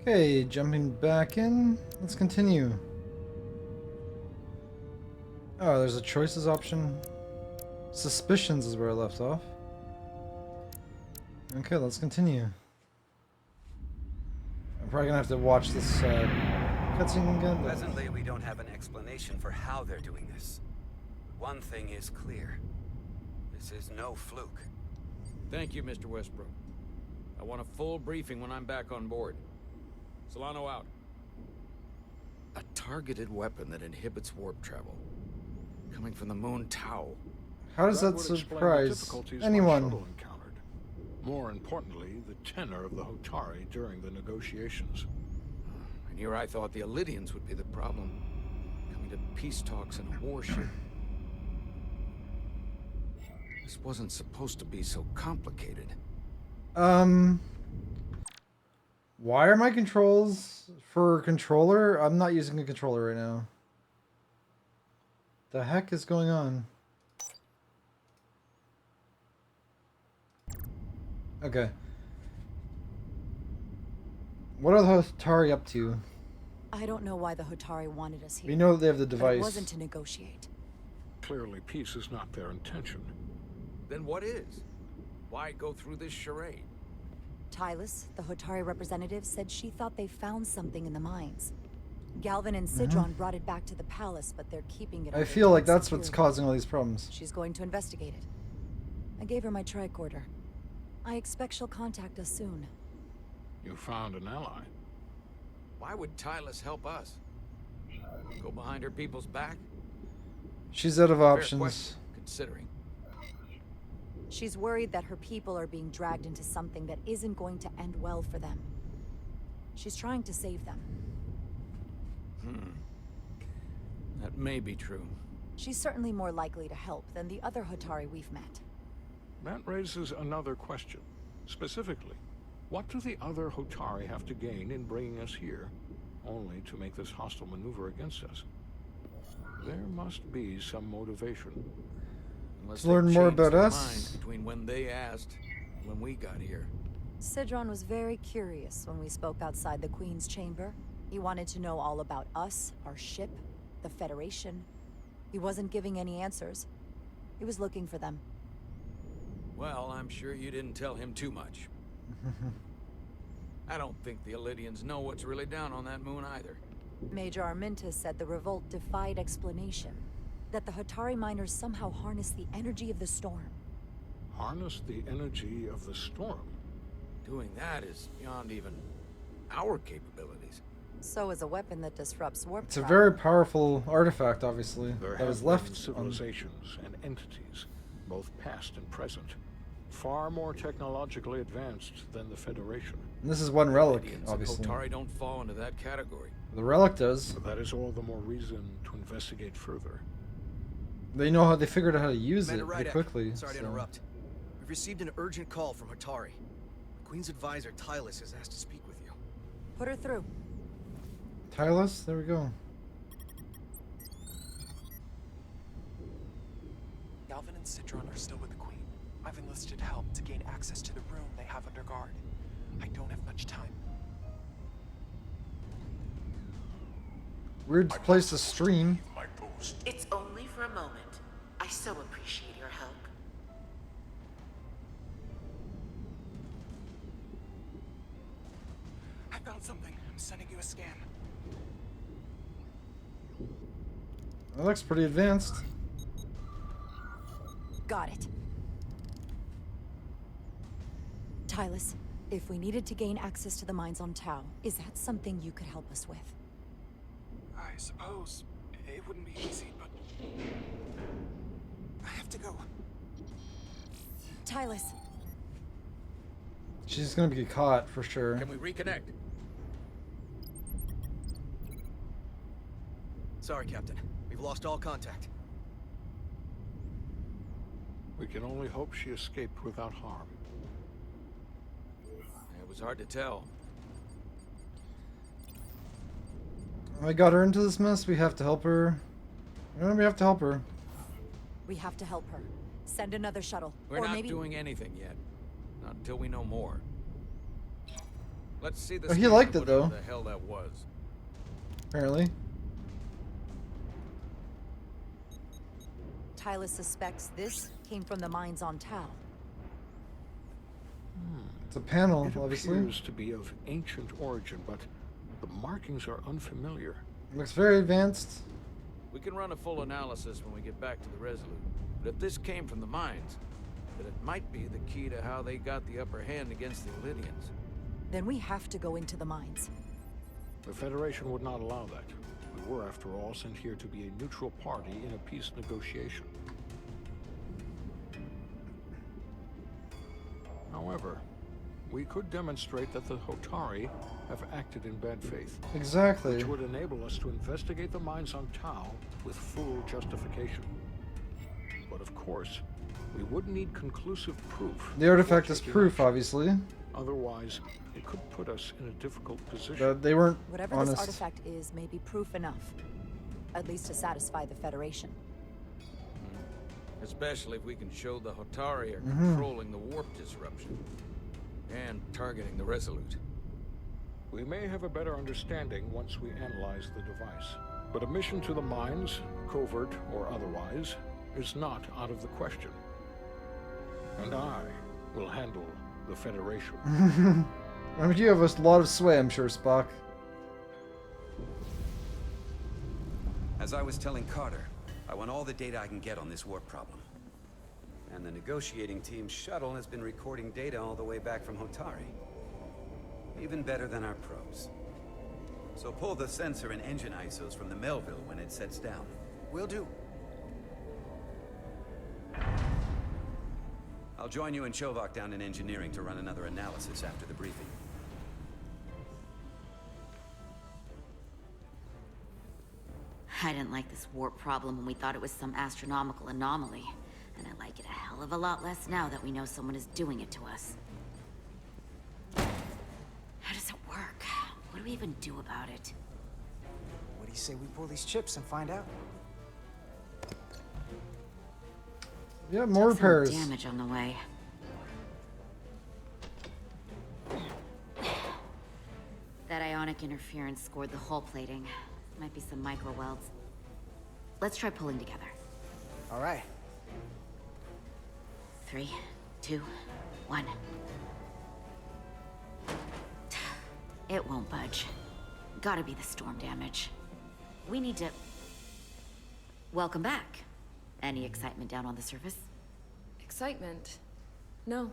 Okay, jumping back in. Let's continue. Oh, there's a choices option. Suspicions is where I left off. Okay, let's continue. I'm probably gonna have to watch this cutscene again. But... Presently, we don't have an explanation for how they're doing this. One thing is clear. This is no fluke. Thank you, Mr. Westbrook. I want a full briefing when I'm back on board. Solano out. A targeted weapon that inhibits warp travel. Coming from the moon Tau. How does that surprise anyone? Encountered. More importantly, the tenor of the Hotari during the negotiations. And here I thought the Illidians would be the problem. Coming to peace talks in a warship. This wasn't supposed to be so complicated. Why are my controls for controller? I'm not using a controller right now. The heck is going on? Okay. What are the Hotari up to? I don't know why the Hotari wanted us here. We know that they have the But device. it wasn't to negotiate. Clearly, peace is not their intention. Then what is? Why go through this charade? Tylus, the Hotari representative, said she thought they found something in the mines. Galvin and Sidron brought it back to the palace, but they're keeping it. I under feel like tight that's what's security. causing all these problems. She's going to investigate it. I gave her my tricorder. I expect she'll contact us soon. You found an ally. Why would Tylus help us? Go behind her people's back? She's out of Fair options. question, considering. She's worried that her people are being dragged into something that isn't going to end well for them. She's trying to save them. That may be true. She's certainly more likely to help than the other Hotari we've met. That raises another question. Specifically, what do the other Hotari have to gain in bringing us here, only to make this hostile maneuver against us? There must be some motivation. Unless To learn they more changed about their us? mind between when they asked and when we got here. Sidron was very curious when we spoke outside the Queen's chamber. He wanted to know all about us, our ship, the Federation. He wasn't giving any answers. He was looking for them. Well, I'm sure you didn't tell him too much. I don't think the Illidians know what's really down on that moon either. Major Arminta said the revolt defied explanation. That the Hotari miners somehow harnessed the energy of the storm. Harness the energy of the storm. Doing that is beyond even our capabilities. So is a weapon that disrupts warp It's a travel. very powerful artifact, obviously, There that have was been left on... civilizations and entities, both past and present, far more technologically advanced than the Federation. And this is one relic, Illidians and obviously. Hotari don't fall into that category. The relic does. But that is all the more reason to investigate further. They know how they figured out how to use it Commander pretty Rydak, quickly. sorry to so- interrupt. We've received an urgent call from Hotari. The Queen's advisor, Tylus, has asked to speak with you. Put her through. Tylus? There we go. Galvin and Sidron are still with the Queen. I've enlisted help to gain access to the room they have under guard. I don't have much time. Weird place to stream. It's only for a moment. I so appreciate your help. I found something. I'm sending you a scan. That looks pretty advanced. Got it. Tylus, if we needed to gain access to the mines on Tau, is that something you could help us with? I suppose it wouldn't be easy, but I have to go. Tylus, She's gonna be caught for sure. Can we reconnect? Sorry, Captain. We've lost all contact. We can only hope she escaped without harm. It was hard to tell. I got her into this mess. We have to help her. We have to help her. we have to help her. Send another shuttle. We're or not maybe... doing anything yet. Not until we know more. Let's see the Oh, he scan liked of it, though. whatever the hell that was. Apparently. Tyler suspects this came from the mines on Tau. It's a panel, It obviously. appears to be of ancient origin, but the markings are unfamiliar. Looks very advanced. We can run a full analysis when we get back to the Resolute. But if this came from the mines, then it might be the key to how they got the upper hand against the Lydians. Then we have to go into the mines. The Federation would not allow that. We were, after all, sent here to be a neutral party in a peace negotiation. However, we could demonstrate that the Hotari have acted in bad faith, Exactly. which would enable us to investigate the mines on Tau with full justification. But of course, we would need conclusive proof. The artifact before is taking proof, action. obviously. Otherwise, it could put us in a difficult position. But they weren't Whatever honest. this artifact is may be proof enough. At least to satisfy the Federation. Especially if we can show the Hotari are controlling the warp disruption. And targeting the Resolute. We may have a better understanding once we analyze the device. But a mission to the mines, covert or otherwise, is not out of the question. And I will handle the Federation. I mean, you have a lot of sway, I'm sure, Spock. As I was telling Carter, I want all the data I can get on this warp problem. And the negotiating team's shuttle has been recording data all the way back from Hotari. Even better than our probes. So pull the sensor and engine ISOs from the Melville when it sets down. Will do. I'll join you and Chovak down in engineering to run another analysis after the briefing. I didn't like this warp problem when we thought it was some astronomical anomaly. And I like it a hell of a lot less now that we know someone is doing it to us. How does it work? What do we even do about it? What do you say we pull these chips and find out? Yeah, more Took some repairs. damage on the way. That ionic interference scored the hull plating. Might be some micro welds. Let's try pulling together. All right. 3, 2, 1. It won't budge. Gotta be the storm damage. We need to... Welcome back. Any excitement down on the surface? Excitement? No.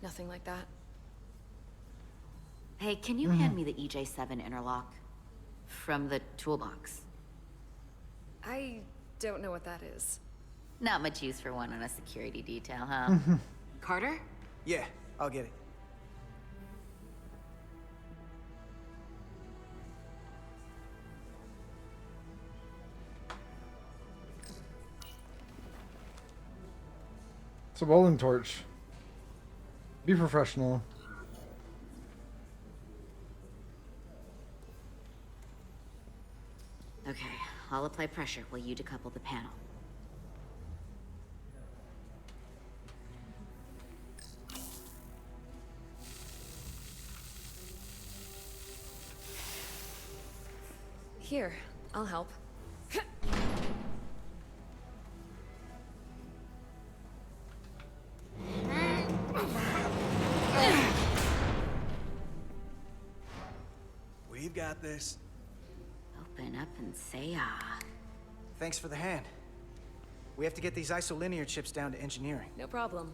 Nothing like that. Hey, can you hand me the EJ7 interlock? From the toolbox. I don't know what that is. Not much use for one on a security detail, huh? Carter? Yeah, I'll get it. It's a welding torch. Be professional. Okay, I'll apply pressure while you decouple the panel. Here, I'll help. We've got this. Open up and say ah. Thanks for the hand. We have to get these isolinear chips down to engineering. No problem.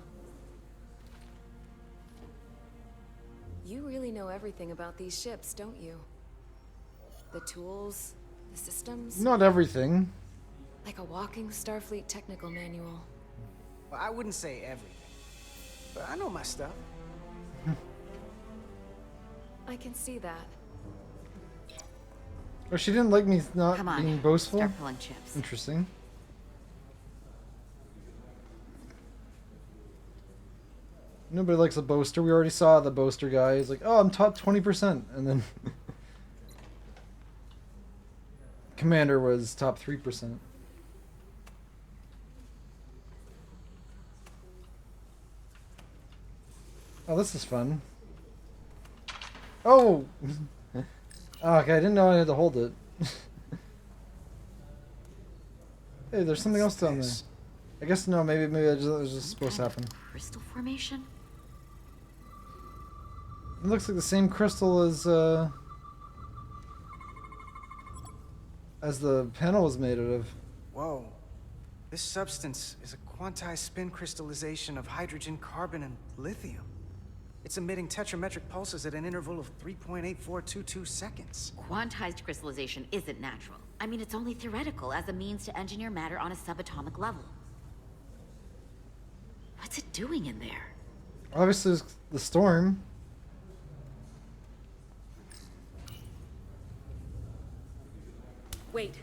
You really know everything about these ships, don't you? The tools, the systems? Not everything. Like a walking Starfleet technical manual. Well, I wouldn't say everything, but I know my stuff. I can see that. Oh, she didn't like me not Come on, being boastful? start pulling chips. Interesting. Nobody likes a boaster. We already saw the boaster guy. He's like, oh, I'm top 20%. And then... Commander was top 3%. Oh, this is fun. Oh! Oh, okay, I didn't know I had to hold it. Hey, there's something else down there. I guess no, maybe it was just supposed to happen. Crystal formation? It looks like the same crystal as the panel was made out of. Whoa. This substance is a quantized spin crystallization of hydrogen, carbon, and lithium. It's emitting tetrametric pulses at an interval of 3.8422 seconds. Quantized crystallization isn't natural. I mean, it's only theoretical as a means to engineer matter on a subatomic level. What's it doing in there? Obviously, it's the storm. Wait.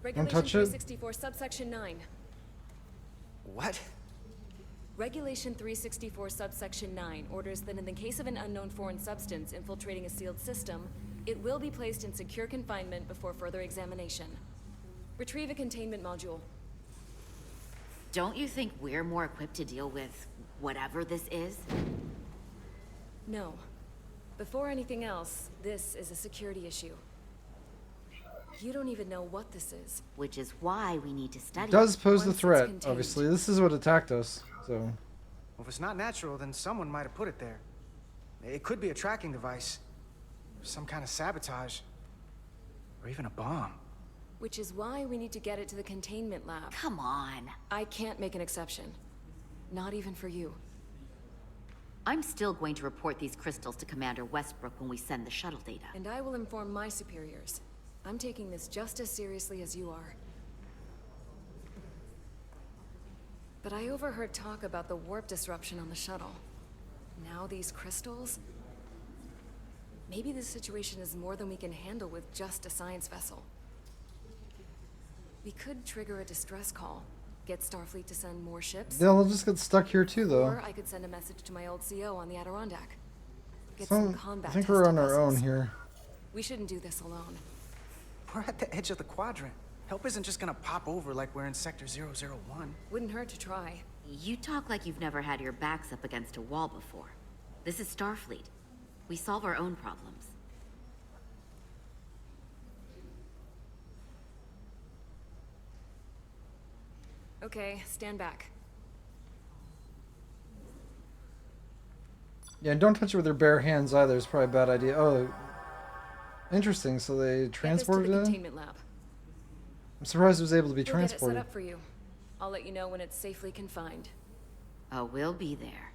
Don't Regulation touch it. 364, subsection 9. What? Regulation 364, subsection 9 orders that in the case of an unknown foreign substance infiltrating a sealed system, it will be placed in secure confinement before further examination. Retrieve a containment module. Don't you think we're more equipped to deal with whatever this is? No. Before anything else, this is a security issue. You don't even know what this is. Which is why we need to study It does pose the Once it's threat, contained. obviously. This is what attacked us, so... Well, if it's not natural, then someone might have put it there. It could be a tracking device, some kind of sabotage, or even a bomb. Which is why we need to get it to the containment lab. Come on. I can't make an exception. Not even for you. I'm still going to report these crystals to Commander Westbrook when we send the shuttle data. And I will inform my superiors. I'm taking this just as seriously as you are. But I overheard talk about the warp disruption on the shuttle. Now these crystals? Maybe this situation is more than we can handle with just a science vessel. We could trigger a distress call, get Starfleet to send more ships. They'll just get stuck here too, though. Or I could send a message to my old CO on the Adirondack. Get some combat I think we're tested on our own vessels. here. We shouldn't do this alone. We're at the edge of the quadrant. Help isn't just gonna pop over like we're in Sector 001. Wouldn't hurt to try. You talk like you've never had your backs up against a wall before. This is Starfleet. We solve our own problems. Okay, stand back. Yeah, and don't touch it with your bare hands either. It's probably a bad idea. Oh, interesting. So they transported Get this to it? the containment lab. I'm surprised it was able to be We'll get it set transported. up for you. I'll let you know when it's safely confined. Oh, we'll be there.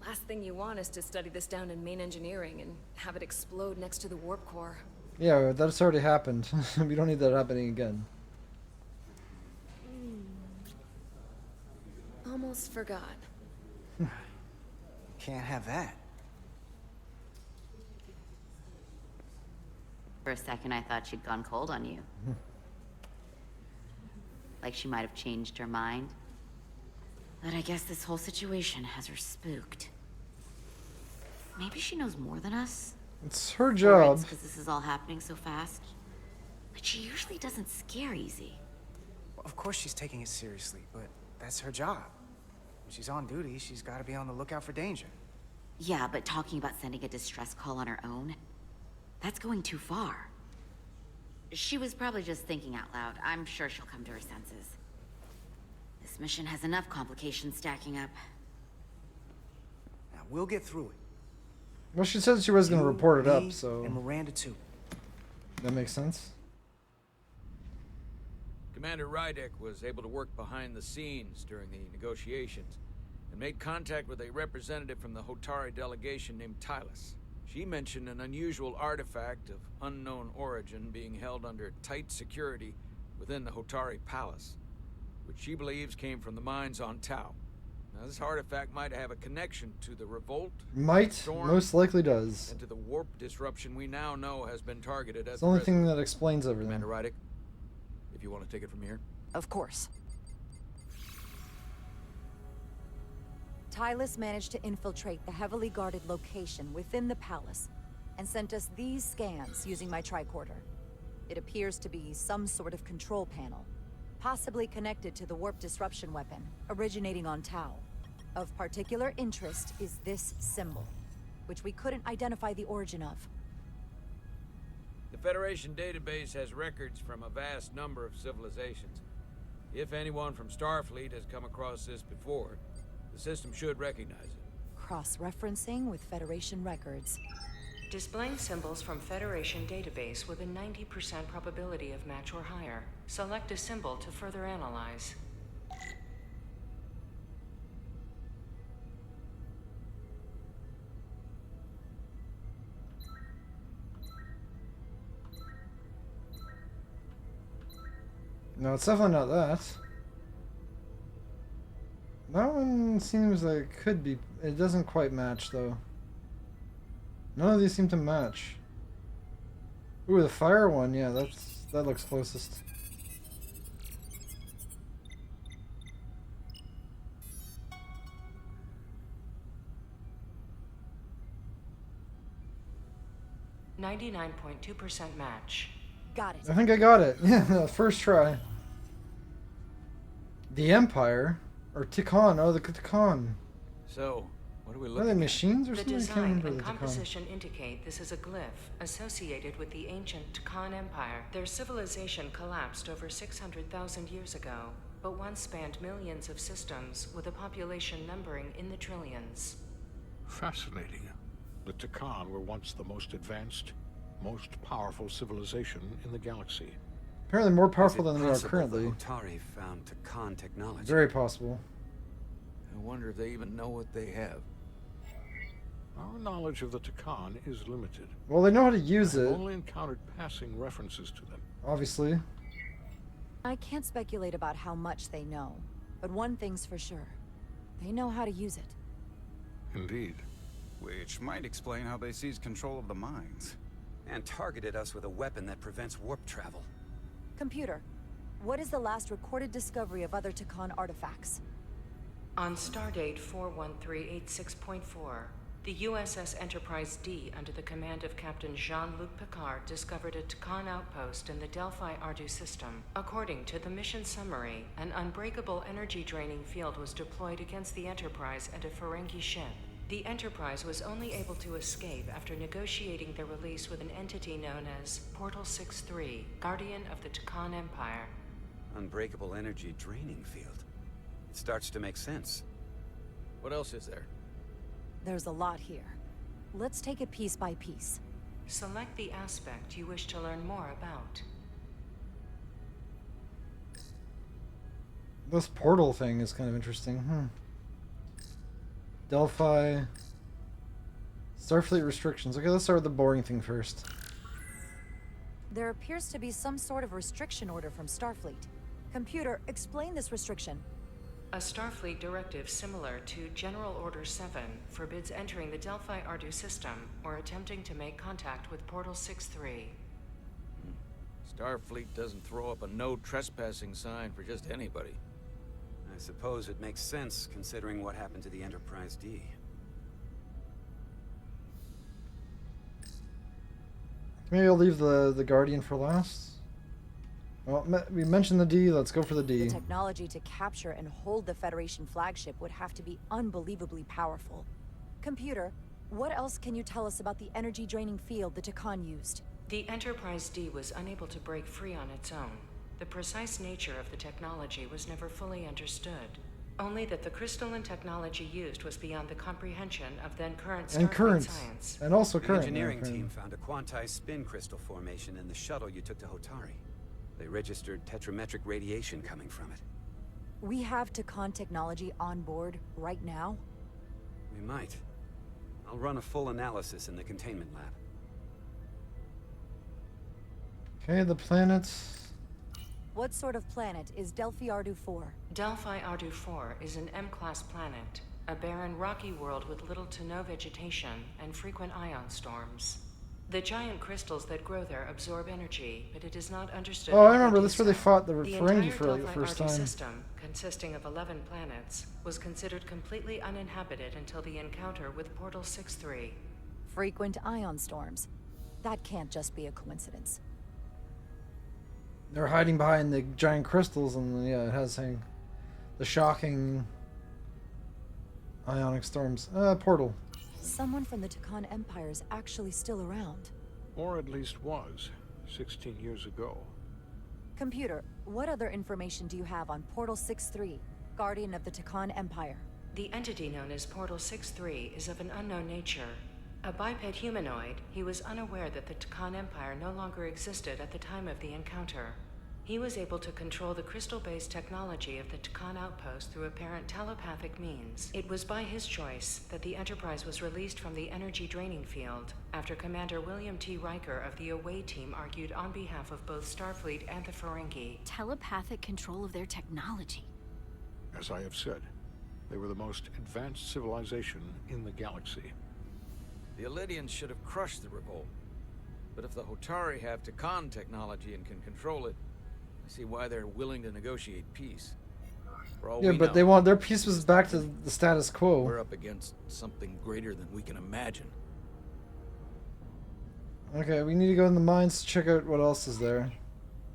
Last thing you want is to study this down in main engineering and have it explode next to the warp core. Yeah, that's already happened. We don't need that happening again. Almost forgot. Can't have that. For a second, I thought she'd gone cold on you. Like she might have changed her mind. But I guess this whole situation has her spooked. Maybe she knows more than us? It's her job. Because this is all happening so fast. But she usually doesn't scare easy. Well, of course she's taking it seriously, but that's her job. When she's on duty, she's gotta be on the lookout for danger. Yeah, but talking about sending a distress call on her own? That's going too far. She was probably just thinking out loud. I'm sure she'll come to her senses. This mission has enough complications stacking up. Now, we'll get through it. Well, she said she was going to You, report it up, me, so And Miranda, too. that makes sense. Commander Rydek was able to work behind the scenes during the negotiations and made contact with a representative from the Hotari delegation named Tylus. She mentioned an unusual artifact of unknown origin being held under tight security within the Hotari Palace, which she believes came from the mines on Tau. Now, this artifact might have a connection to the revolt, Might, storm, most likely does. and to the warp disruption we now know has been targeted as It's the only thing that explains everything. Commander Rydek, if you want to take it from here. Of course. Tylus managed to infiltrate the heavily guarded location within the palace and sent us these scans using my tricorder. It appears to be some sort of control panel, possibly connected to the warp disruption weapon originating on Tau. Of particular interest is this symbol, which we couldn't identify the origin of. The Federation database has records from a vast number of civilizations. If anyone from Starfleet has come across this before, the system should recognize it. Cross-referencing with Federation records. Displaying symbols from Federation database with a 90% probability of match or higher. Select a symbol to further analyze. No, it's definitely not that. That one seems like it could be. It doesn't quite match, though. None of these seem to match. Ooh, the fire one, yeah, that looks closest. .2% match. Got it. I think I got it. Yeah, first try. The Empire? Or Tikhon. Oh, the Tikhon. So, what are we Are looking they at? machines or The something? I can't design remember and the Tikhon. composition indicate this is a glyph associated with the ancient Tikhon Empire. Their civilization collapsed over 600,000 years ago, but once spanned millions of systems with a population numbering in the trillions. Fascinating. The Tikhon were once the most advanced, most powerful civilization in the galaxy. Apparently more Is powerful it than we are possible currently. the Hotari found Tikhon technology. Very possible. I wonder if they even know what they have. Our knowledge of the Tikhon is limited. Well, they know how to use I've it, only encountered passing references to them. obviously. I can't speculate about how much they know, but one thing's for sure. They know how to use it. Indeed. Which might explain how they seized control of the mines. And targeted us with a weapon that prevents warp travel. Computer, what is the last recorded discovery of other Tikhon artifacts? On stardate 41386.4, the USS Enterprise D, under the command of Captain Jean-Luc Picard, discovered a Tikhon outpost in the Delphi Ardu system. According to the mission summary, an unbreakable energy-draining field was deployed against the Enterprise and a Ferengi ship. The Enterprise was only able to escape after negotiating their release with an entity known as Portal 6-3, Guardian of the Tikhon Empire. Unbreakable energy draining field. It starts to make sense. What else is there? There's a lot here. Let's take it piece by piece. Select the aspect you wish to learn more about. This portal thing is kind of interesting. Delphi. Starfleet restrictions. Okay, let's start with the boring thing first. There appears to be some sort of restriction order from Starfleet. Computer, explain this restriction. A Starfleet directive similar to General Order 7 forbids entering the Delphi Ardu system or attempting to make contact with Portal 6-3. Starfleet doesn't throw up a no trespassing sign for just anybody. I suppose it makes sense, considering what happened to the Enterprise D. Maybe I'll leave the Guardian for last. Well, we mentioned the D, let's go for the D. The technology to capture and hold the Federation flagship would have to be unbelievably powerful. Computer, what else can you tell us about the energy-draining field the Tikhon used? The Enterprise D was unable to break free on its own. The precise nature of the technology was never fully understood. Only that the crystalline technology used was beyond the comprehension of then-current Starfleet science. And also The current. engineering team found a quantized spin crystal formation in the shuttle you took to Hotari. They registered tetrametric radiation coming from it. We have Tikhon technology on board right now? We might. I'll run a full analysis in the containment lab. Okay, the planets. What sort of planet is Delphi Ardu 4? Delphi Ardu 4 is an M-class planet, a barren rocky world with little to no vegetation and frequent ion storms. The giant crystals that grow there absorb energy, but it is not understood. Oh, I remember. That's where they fought the Ferengi for like the entire first Delphi Ardu time. system, consisting of 11 planets, was considered completely uninhabited until the encounter with Portal 6-3. Frequent ion storms. That can't just be a coincidence. They're hiding behind the giant crystals, and yeah, it has saying the shocking ionic storms. Portal. Someone from the Tikhon Empire is actually still around. Or at least was. 16 years ago. Computer, what other information do you have on Portal 6-3, Guardian of the Takan Empire? The entity known as Portal 6-3 is of an unknown nature. A biped humanoid, he was unaware that the Takan Empire no longer existed at the time of the encounter. He was able to control the crystal-based technology of the Takan outpost through apparent telepathic means. It was by his choice that the Enterprise was released from the energy draining field after Commander William T. Riker of the Away Team argued on behalf of both Starfleet and the Ferengi. Telepathic control of their technology. As I have said, they were the most advanced civilization in the galaxy. The Elydians should have crushed the revolt. But if the Hotari have Takan technology and can control it, I see why they're willing to negotiate peace. For all Yeah, we but know, they want their peace was back to the status quo. we're up against something greater than we can imagine. Okay, we need to go in the mines to check out what else is there.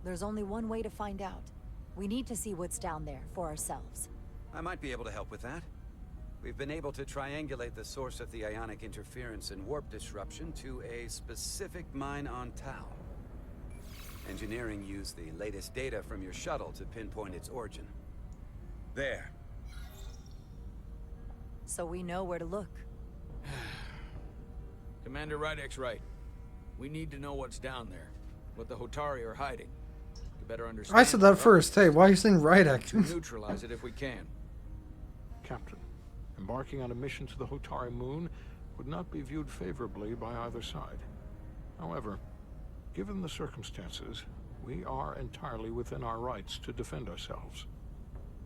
There's only one way to find out. We need to see what's down there for ourselves. I might be able to help with that. We've been able to triangulate the source of the ionic interference and warp disruption to a specific mine on Tau. Engineering used the latest data from your shuttle to pinpoint its origin. There. So we know where to look. Commander Rydek's right. We need to know what's down there, what the Hotari are hiding. To better understand. I said that first. Hey, why are you saying Rydek? To neutralize it if we can. Captain, embarking on a mission to the Hotari moon would not be viewed favorably by either side. However, given the circumstances, we are entirely within our rights to defend ourselves.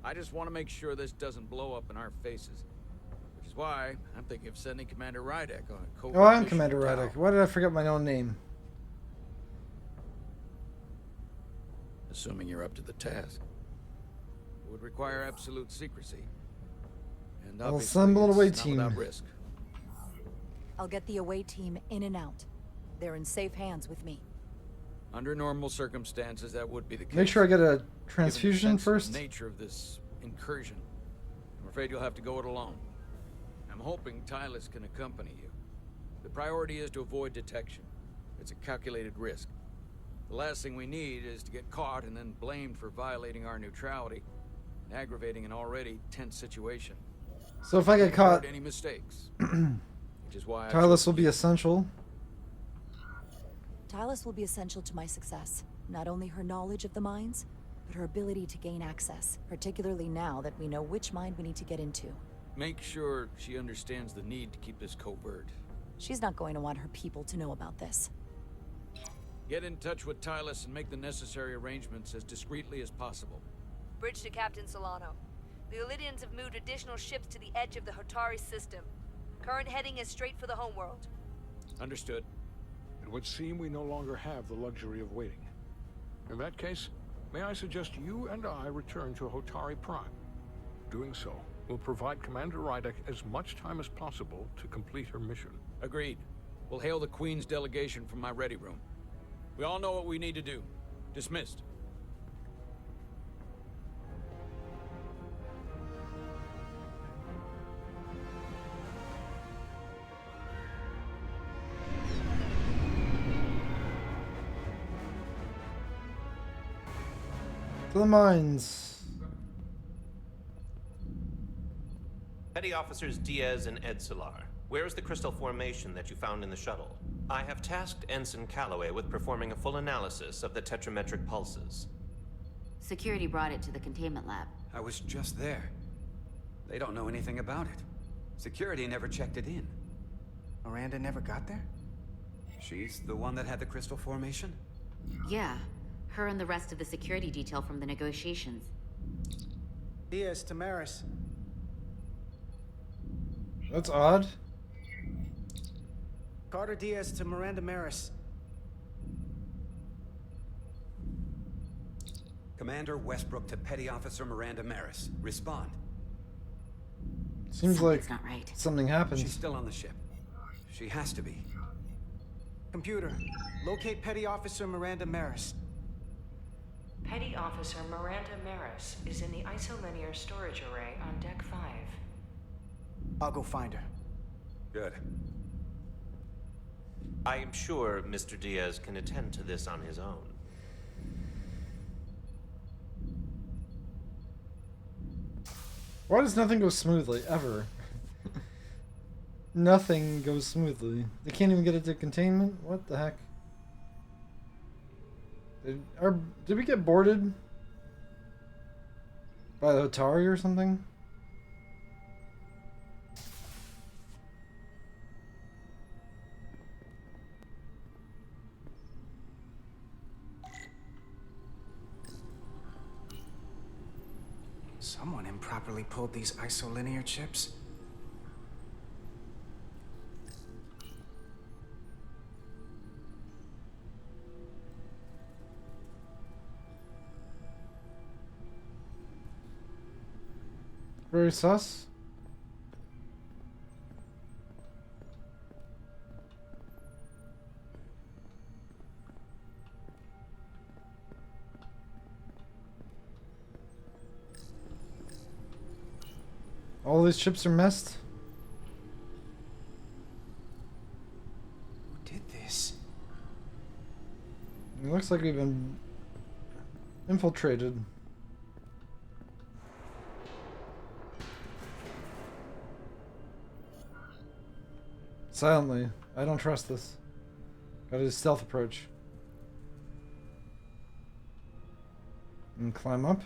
I just want to make sure this doesn't blow up in our faces. Which is why I'm thinking of sending Commander Rydek on a covert Oh, I'm mission Commander to Rydek. Tau. Why did I forget my own name? Assuming you're up to the task. It would require absolute secrecy. And I'll obviously assemble an it's away not team. without risk. I'll get the away team in and out. They're in safe hands with me. Under normal circumstances, that would be the case. Make sure I get a Given the transfusion sensitive first. nature of this incursion, I'm afraid you'll have to go it alone. I'm hoping Tylus can accompany you. The priority is to avoid detection. It's a calculated risk. The last thing we need is to get caught and then blamed for violating our neutrality and aggravating an already tense situation. So if I get caught, Any mistakes, which is why Tylus will be essential. Tylus will be essential to my success. Not only her knowledge of the mines, but her ability to gain access, particularly now that we know which mine we need to get into. Make sure she understands the need to keep this covert. She's not going to want her people to know about this. Get in touch with Tylus and make the necessary arrangements as discreetly as possible. Bridge to Captain Solano. The Elydians have moved additional ships to the edge of the Hotari system. Current heading is straight for the homeworld. Understood. It would seem we no longer have the luxury of waiting. In that case, may I suggest you and I return to Hotari Prime? Doing so will provide Commander Rydek as much time as possible to complete her mission. Agreed. We'll hail the Queen's delegation from my ready room. We all know what we need to do. Dismissed. To the mines. Petty Officers Diaz and Edsolar, where is the crystal formation that you found in the shuttle? I have tasked Ensign Calloway with performing a full analysis of the tetrametric pulses. Security brought it to the containment lab. I was just there. They don't know anything about it. Security never checked it in. Miranda never got there? She's the one that had the crystal formation? Yeah, her and the rest of the security detail from the negotiations. Diaz, Tamaris. That's odd. Carter Diaz to Miranda Maris. Commander Westbrook to Petty Officer Miranda Maris. Respond. Seems like not right. something happened. She's still on the ship. She has to be. Computer, locate Petty Officer Miranda Maris. Petty Officer Miranda Maris is in the isolinear storage array on Deck 5. I'll go find her. Good. I am sure Mr. Diaz can attend to this on his own. Why does nothing go smoothly, ever? Nothing goes smoothly. They can't even get it to containment? What the heck? Did we get boarded? By the Atari or something? Someone improperly pulled these isolinear chips. Very sus. All these chips are messed. Who did this? It looks like we've been infiltrated. Silently. I don't trust this. Gotta do stealth approach. And climb up.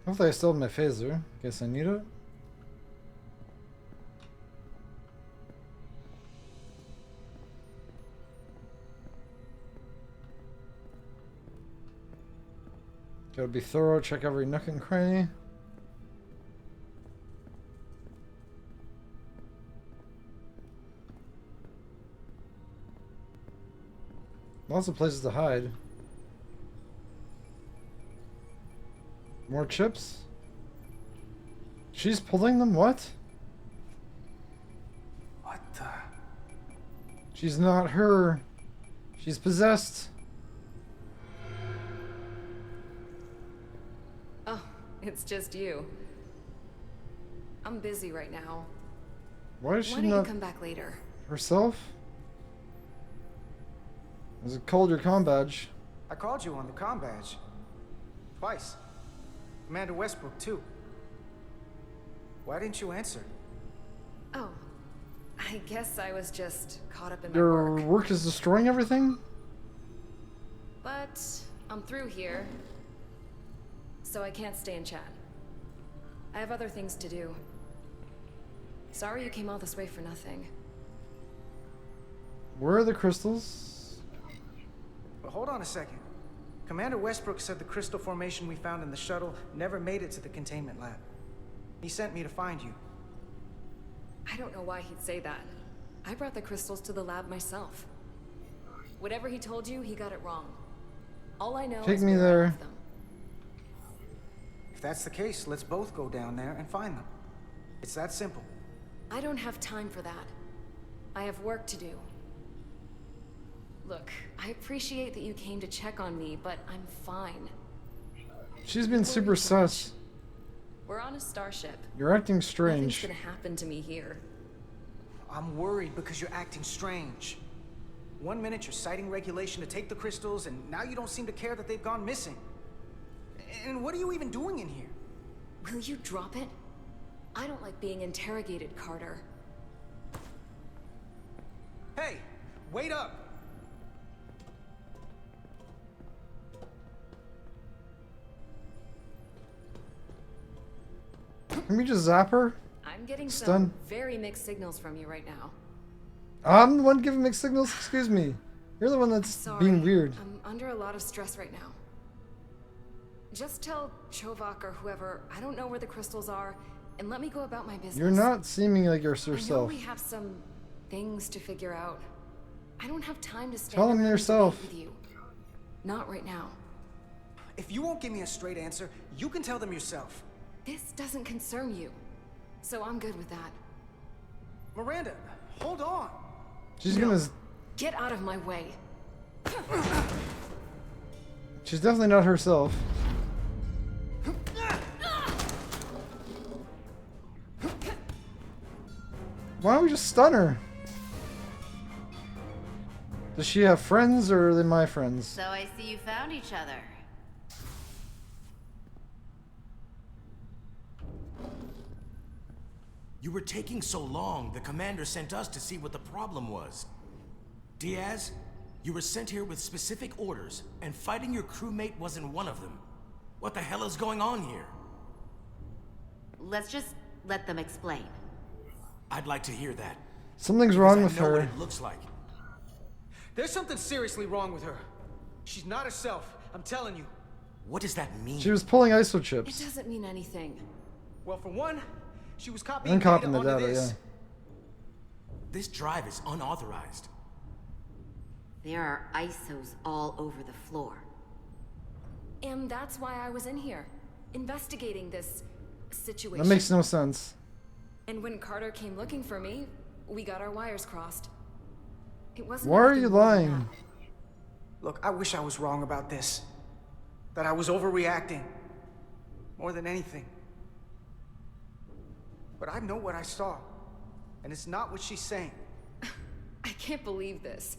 Hopefully I still have my phaser. Guess I need it. Gotta be thorough, check every nook and cranny. Lots of places to hide. More chips? She's pulling them? What? What the? She's not her. She's possessed. Oh, it's just you. I'm busy right now. Why is she Why don't not you come back later? herself? Is it called your comm badge? I called you on the comm badge. Twice. Commander Westbrook, too. Why didn't you answer? Oh, I guess I was just caught up in my Your work. work is destroying everything? But I'm through here, so I can't stay and chat. I have other things to do. Sorry you came all this way for nothing. Where are the crystals? But hold on a second. Commander Westbrook said the crystal formation we found in the shuttle never made it to the containment lab. He sent me to find you. I don't know why he'd say that. I brought the crystals to the lab myself. Whatever he told you, he got it wrong. All I know Take is me where I there. left them. If that's the case, let's both go down there and find them. It's that simple. I don't have time for that. I have work to do. Look, I appreciate that you came to check on me, but I'm fine. She's been super sus. We're on a starship. You're acting Nothing's strange. gonna happen to me here. I'm worried because you're acting strange. One minute you're citing regulation to take the crystals, and now you don't seem to care that they've gone missing. And what are you even doing in here? Will you drop it? I don't like being interrogated, Carter. Hey, wait up! Can we just zap her? I'm getting Stun. some very mixed signals from you right now. I'm the one giving mixed signals? Excuse me. You're the one that's Sorry, being weird. I'm under a lot of stress right now. Just tell Chovak or whoever I don't know where the crystals are, and let me go about my business. You're not seeming like I know yourself. we have some things to figure out. I don't have time to stand Tell him around and yourself. debate with you. Not right now. If you won't give me a straight answer, you can tell them yourself. This doesn't concern you, so I'm good with that. Miranda, hold on. She's gonna... Get out of my way. She's definitely not herself. Why don't we just stun her? Does she have friends, or are they my friends? So I see you found each other. You were taking so long, the commander sent us to see what the problem was. Diaz, you were sent here with specific orders, and fighting your crewmate wasn't one of them. What the hell is going on here? Let's just let them explain. I'd like to hear that. Something's wrong with I know what her. it looks like. There's something seriously wrong with her. She's not herself, I'm telling you. What does that mean? She was pulling ISO It chips. doesn't mean anything. Well, for one, she was copying And copying the onto data, this. yeah. This drive is unauthorized. There are ISOs all over the floor. And that's why I was in here, investigating this situation. That makes no sense. And when Carter came looking for me, we got our wires crossed. It wasn't. Why are anything you more than lying? that. Look, I wish I was wrong about this. That I was overreacting. More than anything. But I know what I saw. And it's not what she's saying. I can't believe this.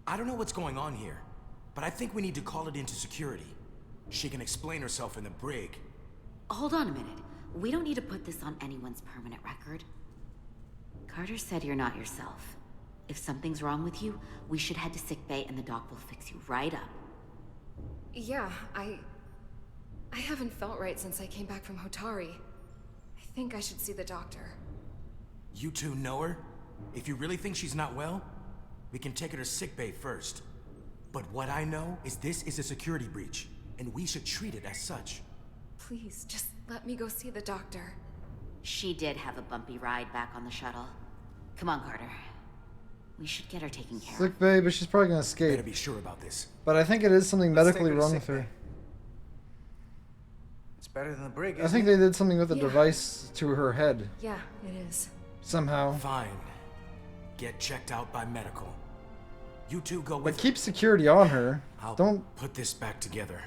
I don't know what's going on here, but I think we need to call it into security. She can explain herself in the brig. Hold on a minute. We don't need to put this on anyone's permanent record. Carter said you're not yourself. If something's wrong with you, we should head to sickbay and the doc will fix you right up. Yeah, I haven't felt right since I came back from Hotari. I think I should see the doctor. You two know her? If you really think she's not well, we can take her to sickbay first. But what I know is this is a security breach, and we should treat it as such. Please, just let me go see the doctor. She did have a bumpy ride back on the shuttle. Come on, Carter. We should get her taken care of. Sick bay, but she's probably gonna escape. Better be sure about this. But I think it is something Let's medically take her to wrong with sick bay. her. It's better than the brig, I isn't think it? they did something with the Yeah. device to her head. Yeah, it is. Somehow. Fine. Get checked out by medical. You two go But with keep security on her. I'll Don't, put this back together.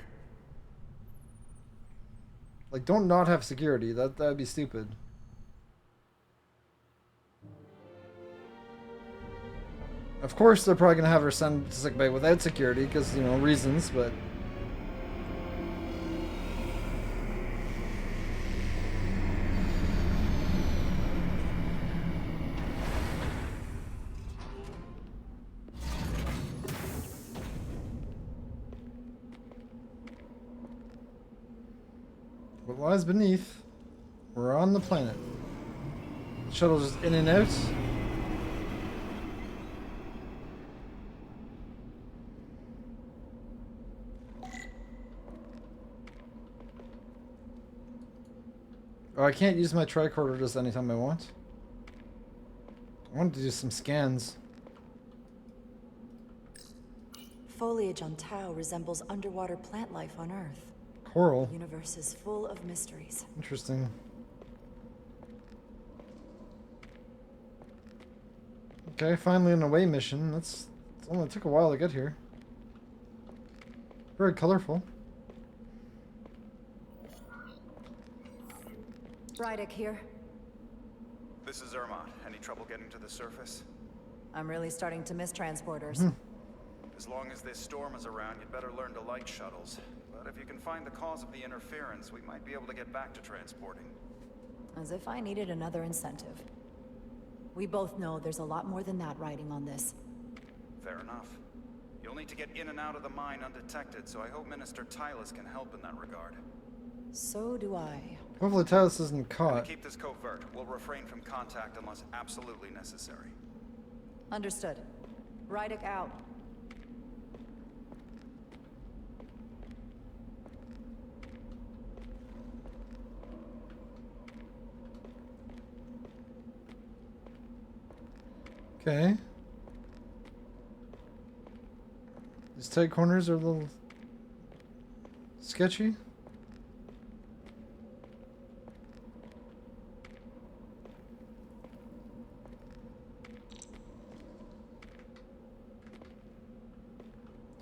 like, don't not have security. That'd be stupid. Of course, they're probably gonna have her sent to sick bay without security, because, you know, reasons, but... What lies beneath? We're on the planet. The shuttle's just in and out. Oh, I can't use my tricorder just anytime I want. I want to do some scans. Foliage on Tau resembles underwater plant life on Earth. Coral. The universe is full of mysteries. Interesting. Okay, finally an away mission. It only took a while to get here. Very colorful. Rydick here. This is Zermatt. Any trouble getting to the surface? I'm really starting to miss transporters. As long as this storm is around, you'd better learn to light shuttles. But if you can find the cause of the interference, we might be able to get back to transporting. As if I needed another incentive. We both know there's a lot more than that riding on this. Fair enough. You'll need to get in and out of the mine undetected, so I hope Minister Tylus can help in that regard. So do I. Hopefully Talos isn't And caught. to keep this covert, we'll refrain from contact unless absolutely necessary. Understood. Rydick out. Okay. These tight corners are a little sketchy.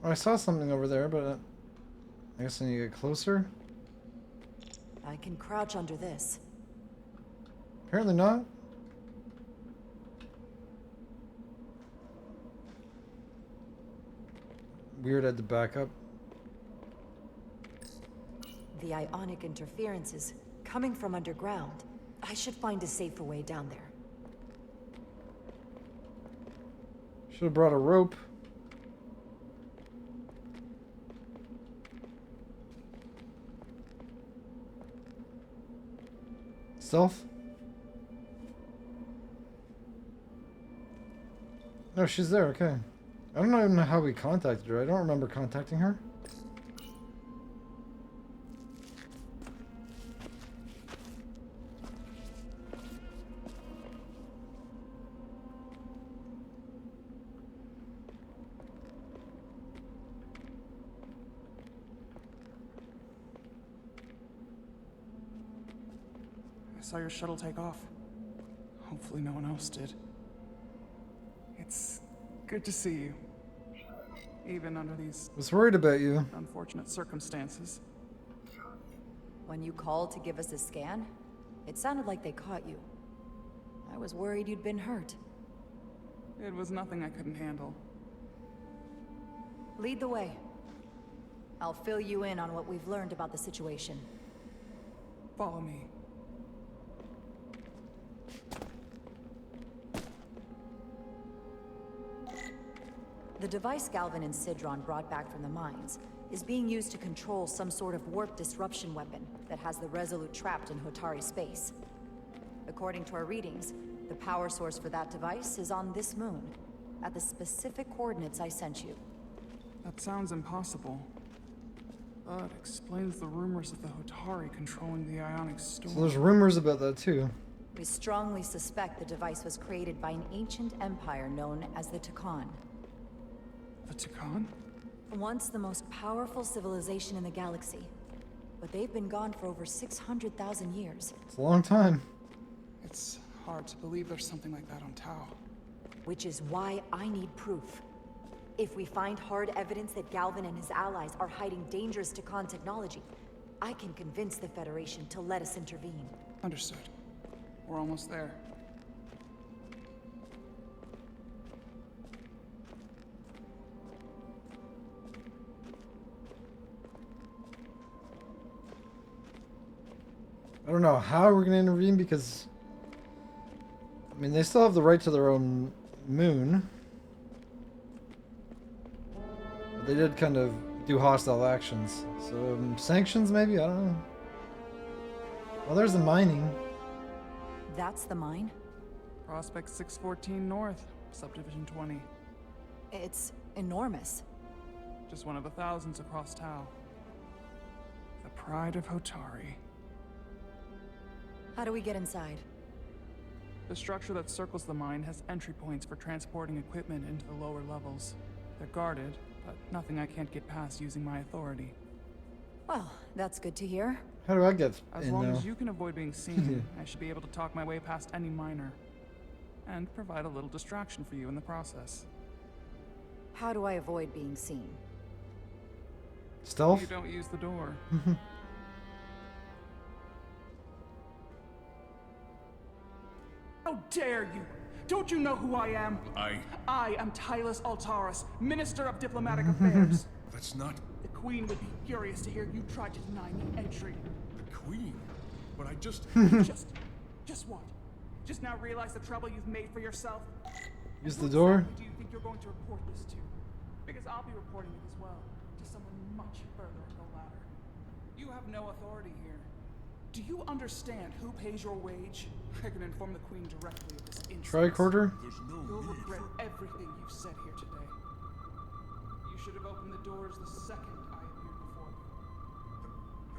Oh, I saw something over there, but I guess I need to get closer. I can crouch under this. Apparently not. Weird, I had to back up. The ionic interference is coming from underground. I should find a safer way down there. Should have brought a rope. Stealth? No, she's there, okay. I don't even know how we contacted her. I don't remember contacting her. I saw your shuttle take off. Hopefully no one else did. It's good to see you. Even under these... I was worried about you. ...unfortunate circumstances. When you called to give us a scan, it sounded like they caught you. I was worried you'd been hurt. It was nothing I couldn't handle. Lead the way. I'll fill you in on what we've learned about the situation. Follow me. The device Galvin and Sidron brought back from the mines is being used to control some sort of warp disruption weapon that has the Resolute trapped in Hotari space. According to our readings, the power source for that device is on this moon, at the specific coordinates I sent you. That sounds impossible. But explains the rumors of the Hotari controlling the ionic storm. So there's rumors about that too. We strongly suspect the device was created by an ancient empire known as the Takan. The Takan? Once the most powerful civilization in the galaxy. But they've been gone for over 600,000 years. It's a long time. It's hard to believe there's something like that on Tau. Which is why I need proof. If we find hard evidence that Galvin and his allies are hiding dangerous Takan technology, I can convince the Federation to let us intervene. Understood. We're almost there. I don't know how we're going to intervene because, I mean, they still have the right to their own moon. But they did kind of do hostile actions. So, sanctions maybe? I don't know. Well, there's the mining. That's the mine? Prospect 614 North, Subdivision 20. It's enormous. Just one of the thousands across Tau. The pride of Hotari. How do we get inside? The structure that circles the mine has entry points for transporting equipment into the lower levels. They're guarded, but nothing I can't get past using my authority. Well, that's good to hear. How do I get As in long now? as you can avoid being seen, I should be able to talk my way past any miner. And provide a little distraction for you in the process. How do I avoid being seen? Stealth? You don't use the door. How dare you! Don't you know who I am? I am Tylus Altaris, Minister of Diplomatic Affairs. That's not... The Queen would be furious to hear you tried to deny me entry. The Queen? But I just... Just what? Just now realize the trouble you've made for yourself? Use the door? Who do you think you're going to report this to? Because I'll be reporting it as well, to someone much further in the ladder. You have no authority here. Do you understand who pays your wage? I can inform the Queen directly of this instance. Tricorder? You'll regret everything you've said here today. You should have opened the doors the second I appeared before you.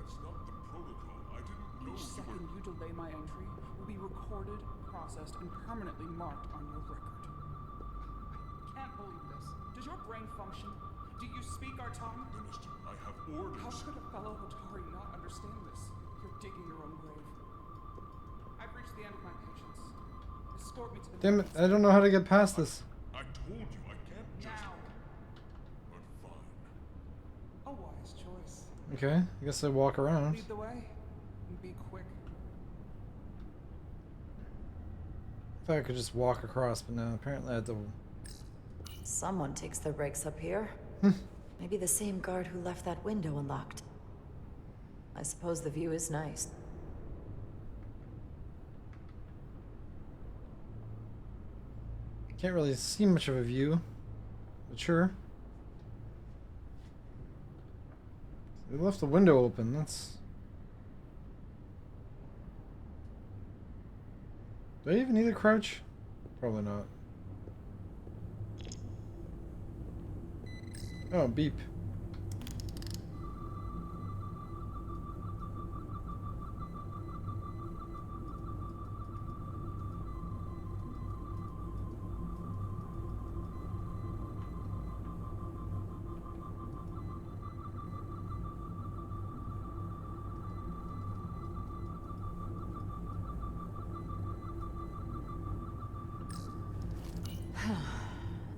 That's not the protocol. I didn't know Each second you delay my entry will be recorded, processed, and permanently marked on your record. I can't believe this. Does your brain function? Do Do you speak our tongue? I have orders. How could a fellow Hotari not understand this? You're digging your own grave. I've reached the end of my patience. Escort me to the... Damn it, I don't know how to get past this. I told you I can't just... Now. But fine. A wise choice. Okay, I guess I walk around. Lead the way and be quick. I thought I could just walk across, but no, apparently I have to... Someone takes their breaks up here. Maybe the same guard who left that window unlocked. I suppose the view is nice. Can't really see much of a view, but sure. They left the window open, that's... Do I even need to crouch? Probably not. Oh, beep.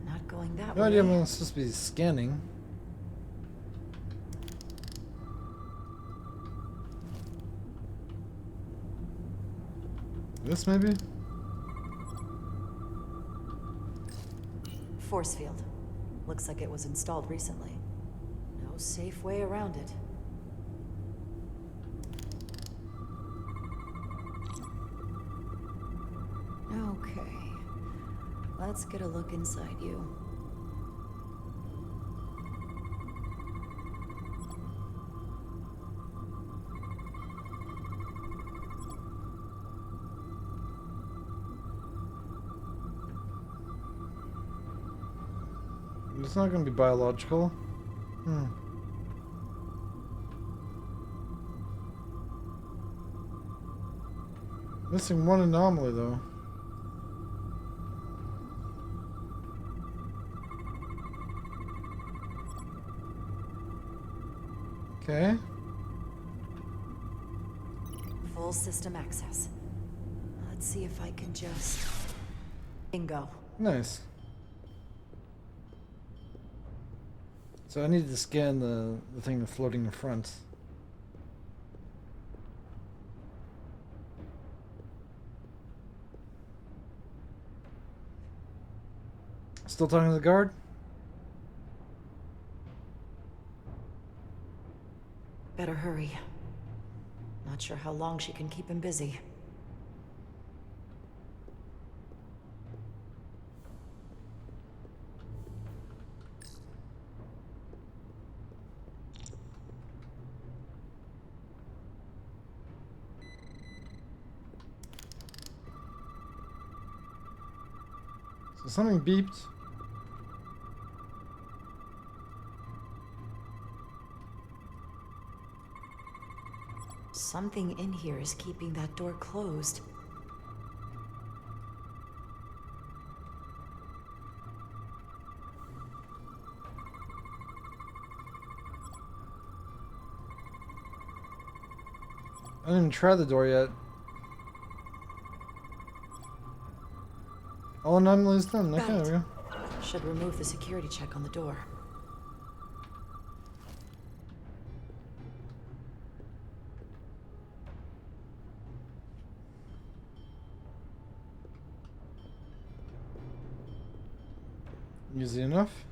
Not going that No way. idea when I'm supposed to be scanning. This maybe? Force field. Looks like it was installed recently. No safe way around it. Okay. Let's get a look inside you. It's not going to be biological. Missing one anomaly though. Okay. Full system access. Let's see if I can just... Bingo. Nice. So I need to scan the thing floating in front. Still talking to the guard? Better hurry. Not sure how long she can keep him busy. So something beeped. Something in here is keeping that door closed. I didn't even try the door yet. All anomalies done. Okay, there we go. Should remove the security check on the door. Easy enough.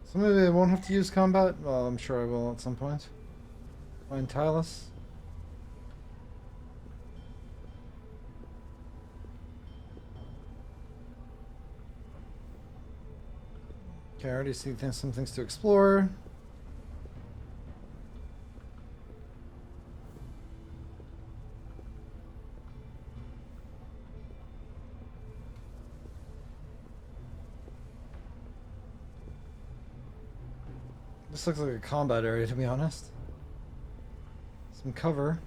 So maybe I won't have to use combat? Well, I'm sure I will at some point. Find Tylus. Okay, I already see some things to explore. This looks like a combat area, to be honest. Some cover.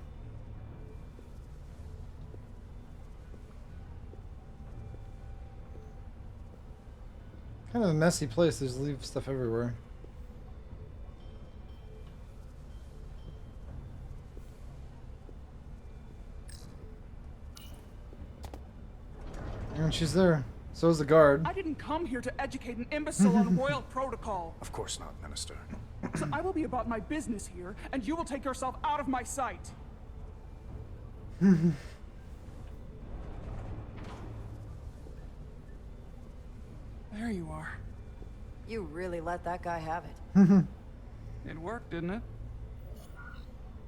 Kind of a messy place. There's leave stuff everywhere. And she's there. So is the guard. I didn't come here to educate an imbecile on royal protocol. Of course not, Minister. So I will be about my business here, and you will take yourself out of my sight. There you are. You really let that guy have it. It worked, didn't it?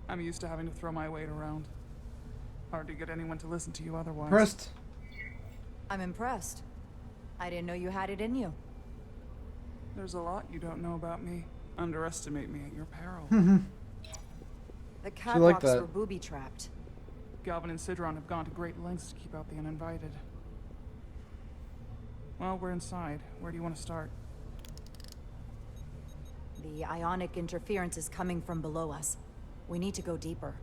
I'm used to having to throw my weight around. Hard to get anyone to listen to you otherwise. Impressed. I'm impressed. I didn't know you had it in you. There's a lot you don't know about me. Underestimate me at your peril. The catwalks were booby-trapped. Galvin and Sidron have gone to great lengths to keep out the uninvited. Well, we're inside. Where do you want to start? The ionic interference is coming from below us. We need to go deeper.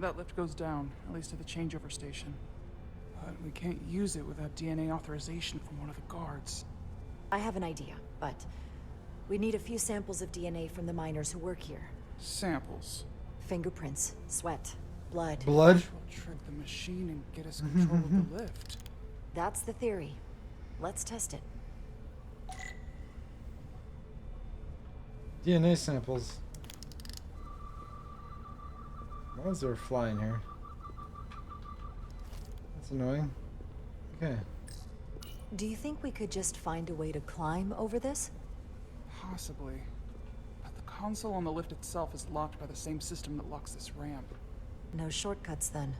That lift goes down, at least to the changeover station. But we can't use it without DNA authorization from one of the guards. I have an idea, but we need a few samples of DNA from the miners who work here. Samples? Fingerprints, sweat, blood. Blood? We'll trick the machine and get us control of the lift. That's the theory. Let's test it. DNA samples. Why is there flying here? That's annoying. Okay. Do you think we could just find a way to climb over this? Possibly. But the console on the lift itself is locked by the same system that locks this ramp. No shortcuts then.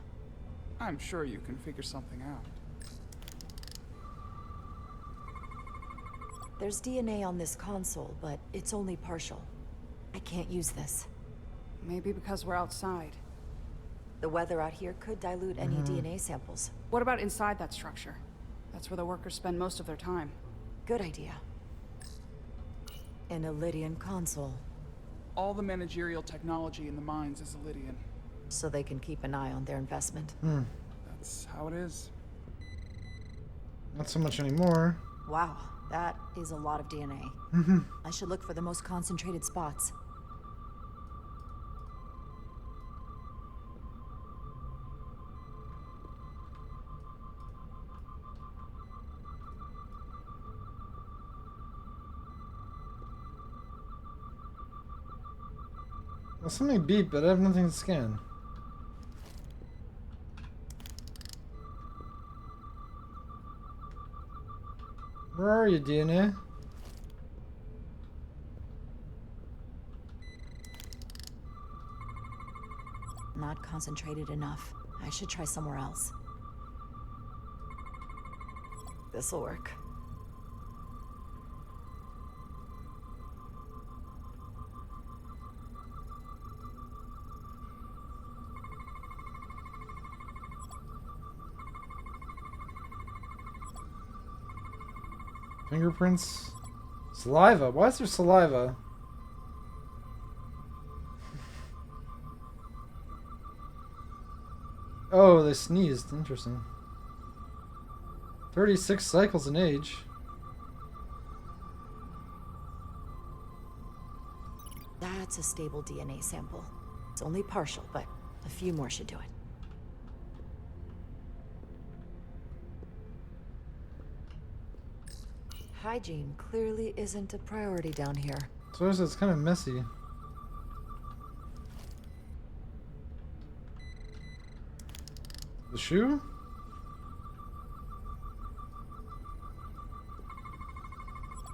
I'm sure you can figure something out. There's DNA on this console, but it's only partial. I can't use this. Maybe because we're outside. The weather out here could dilute any DNA samples. What about inside that structure? That's where the workers spend most of their time. Good idea. An Illydian console. All the managerial technology in the mines is Illydian. So they can keep an eye on their investment. That's how it is. Not so much anymore. Wow, that is a lot of DNA. I should look for the most concentrated spots. Well, something beep, but I have nothing to scan. Where are you, DNA? Not concentrated enough. I should try somewhere else. This'll work. Fingerprints. Saliva. Why is there saliva? Oh, they sneezed. Interesting. 36 cycles in age. That's a stable DNA sample. It's only partial, but a few more should do it. Hygiene clearly isn't a priority down here. So it's kind of messy. The shoe?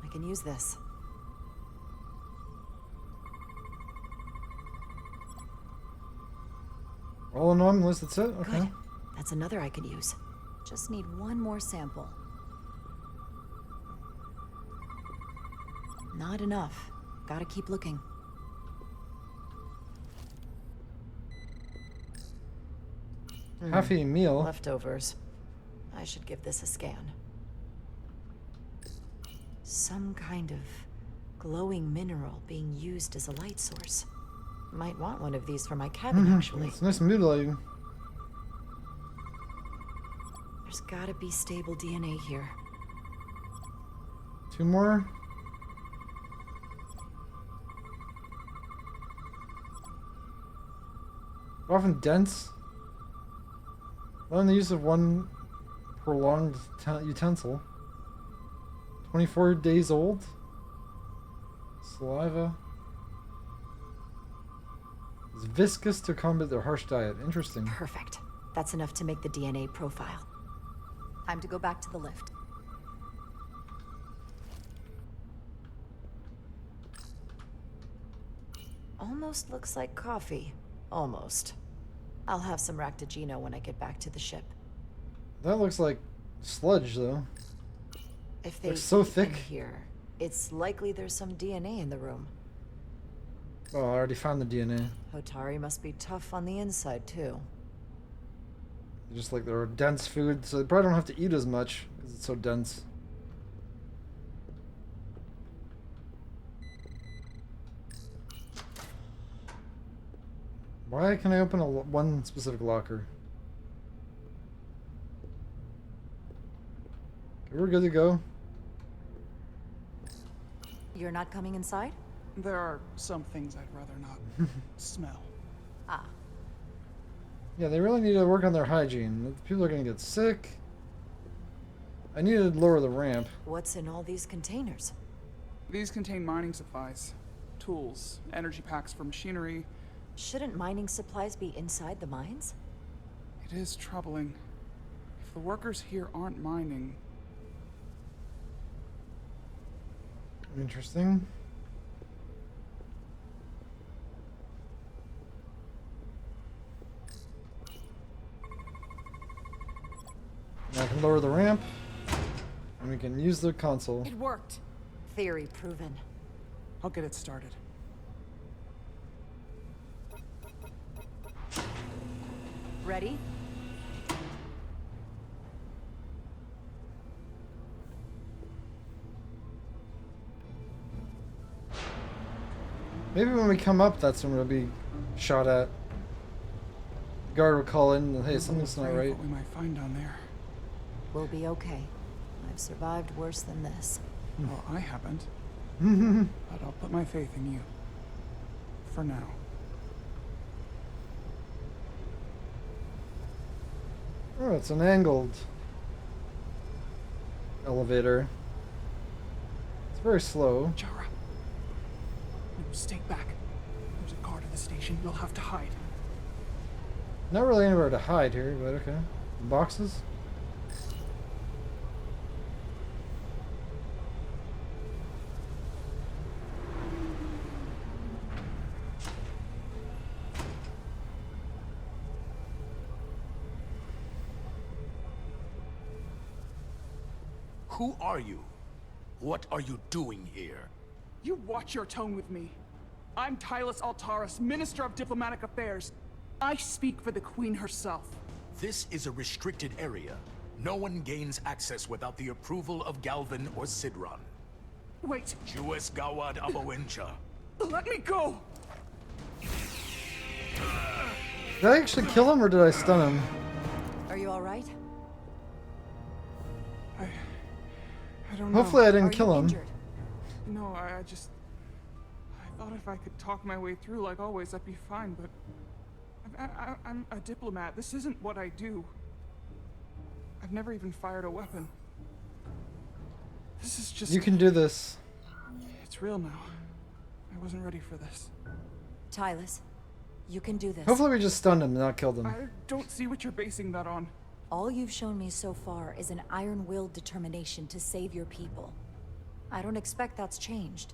I can use this. All anomalous, that's it? Okay. Good. That's another I could use. Just need one more sample. Not enough. Gotta keep looking. Half-eaten meal. Leftovers. I should give this a scan. Some kind of Glowing mineral being used as a light source. Might want one of these for my cabin, actually. It's nice mood lighting. There's gotta be stable DNA here. 2 more. Often dense. Allowing the use of one prolonged utensil. 24 days old. Saliva. It's viscous to combat their harsh diet. Interesting. Perfect. That's enough to make the DNA profile. Time to go back to the lift. Almost looks like coffee. Almost. I'll have some Ractigino when I get back to the ship. That looks like sludge, though. If they It's so eat in thick. here, it's likely there's some DNA in the room. Oh, I already found the DNA. Hotari must be tough on the inside, too. Just like they're dense food, so they probably don't have to eat as much because it's so dense. Why can I open one specific locker? Okay, we're good to go. You're not coming inside? There are some things I'd rather not smell. Ah. Yeah, they really need to work on their hygiene. People are gonna get sick. I need to lower the ramp. What's in all these containers? These contain mining supplies, tools, energy packs for machinery. Shouldn't mining supplies be inside the mines? It is troubling. If the workers here aren't mining... Interesting. Now I can lower the ramp, and we can use the console. It worked. Theory proven. I'll get it started. Ready? Maybe when we come up, that's when we'll be shot at. The guard will call in and, hey, something's not right. What we might find down there. We'll be okay. I've survived worse than this. Well, I haven't. But I'll put my faith in you. For now. Oh, it's an angled elevator. It's very slow. Jara. No, stay back. There's a guard at the station. You'll have to hide. Not really anywhere to hide here, but okay. The boxes? Who are you? What are you doing here? You watch your tone with me. I'm Tylus Altaris, Minister of Diplomatic Affairs. I speak for the Queen herself. This is a restricted area. No one gains access without the approval of Galvin or Sidron. Wait. Jues Gawad Abawencha. Let me go! Did I actually kill him or did I stun him? Are you alright? I don't know. Hopefully I didn't kill him. Injured? No, I thought if I could talk my way through like always, I'd be fine, but... I'm a diplomat. This isn't what I do. I've never even fired a weapon. This is just... You can do this. It's real now. I wasn't ready for this. Tylus, you can do this. Hopefully we just stunned him and not killed him. I don't see what you're basing that on. All you've shown me so far is an iron-willed determination to save your people. I don't expect that's changed.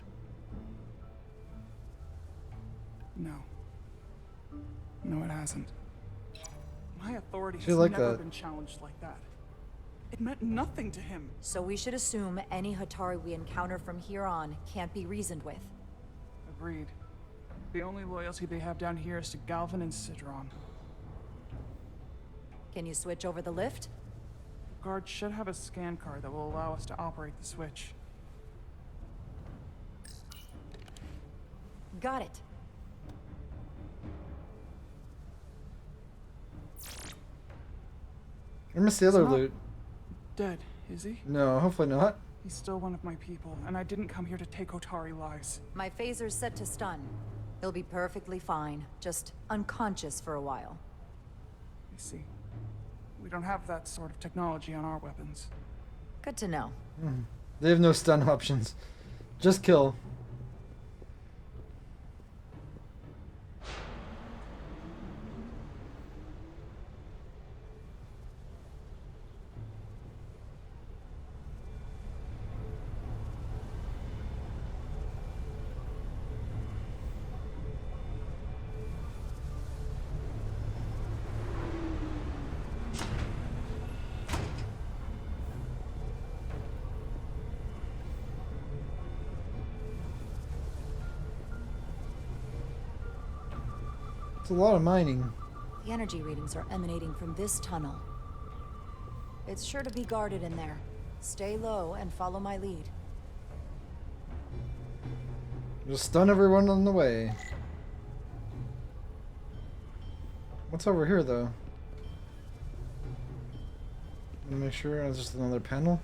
No. No, it hasn't. My authority She has like never that. been challenged like that. It meant nothing to him. So we should assume any Hotari we encounter from here on can't be reasoned with. Agreed. The only loyalty they have down here is to Galvin and Sidron. Can you switch over the lift? The guard should have a scan card that will allow us to operate the switch. Got it. I missed the other He's not loot. dead, is he? No, hopefully not. He's still one of my people, and I didn't come here to take Otari lives. My phaser's set to stun. He'll be perfectly fine, just unconscious for a while. I see. We don't have that sort of technology on our weapons. Good to know. They have no stun options. Just kill. It's a lot of mining. The energy readings are emanating from this tunnel. It's sure to be guarded in there. Stay low and follow my lead. Just stun everyone on the way. What's over here, though? Let me make sure. It's just another panel.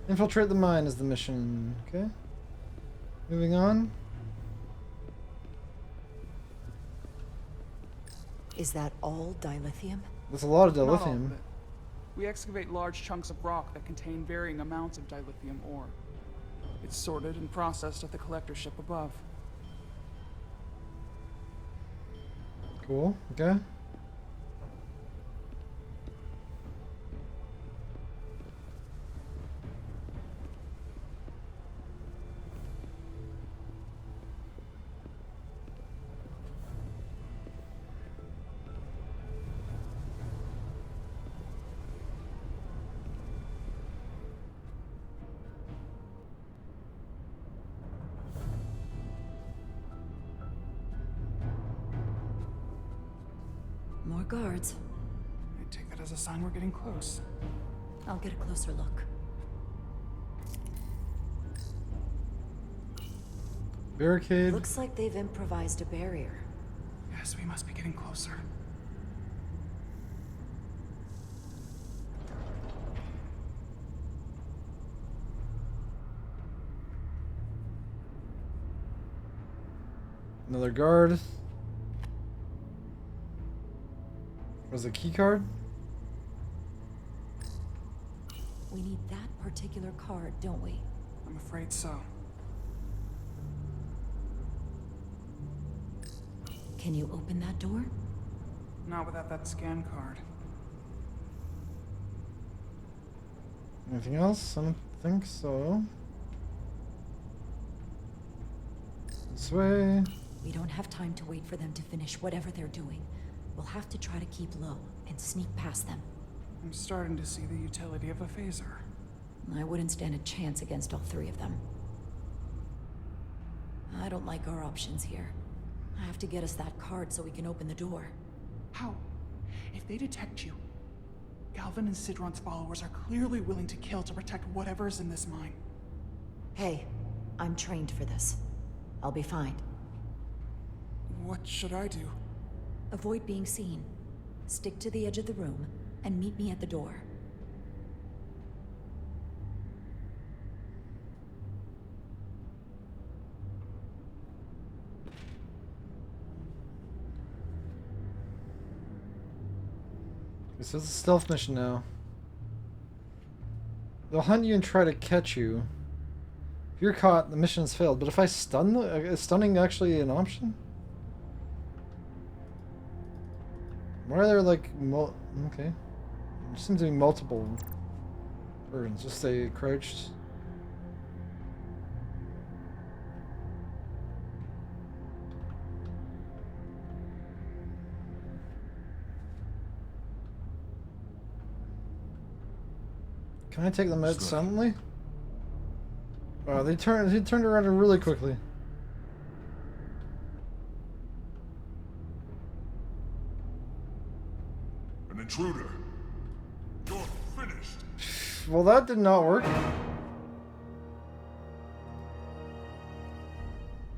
Infiltrate the mine is the mission. Okay. Moving on. Is that all dilithium? There's a lot of Not all dilithium. of it. We excavate large chunks of rock that contain varying amounts of dilithium ore. It's sorted and processed at the collector ship above. Cool. Okay. More guards. I take that as a sign we're getting close. I'll get a closer look. Barricade. Looks like they've improvised a barrier. Yes, we must be getting closer. Another guard. Was a key card? We need that particular card, don't we? I'm afraid so. Can you open that door? Not without that scan card. Anything else? I don't think so. This way. We don't have time to wait for them to finish whatever they're doing. We'll have to try to keep low and sneak past them. I'm starting to see the utility of a phaser. I wouldn't stand a chance against all three of them. I don't like our options here. I have to get us that card so we can open the door. How? If they detect you, Galvin and Sidron's followers are clearly willing to kill to protect whatever's in this mine. Hey, I'm trained for this. I'll be fine. What should I do? Avoid being seen. Stick to the edge of the room and meet me at the door. This is a stealth mission now. They'll hunt you and try to catch you. If you're caught, the mission has failed. But if I stun them, is stunning actually an option? Why are there like okay? There seems to be multiple versions. Just stay crouched. Can I take them out silently? Wow, he turned around really quickly. An intruder. You're finished. Well, that did not work.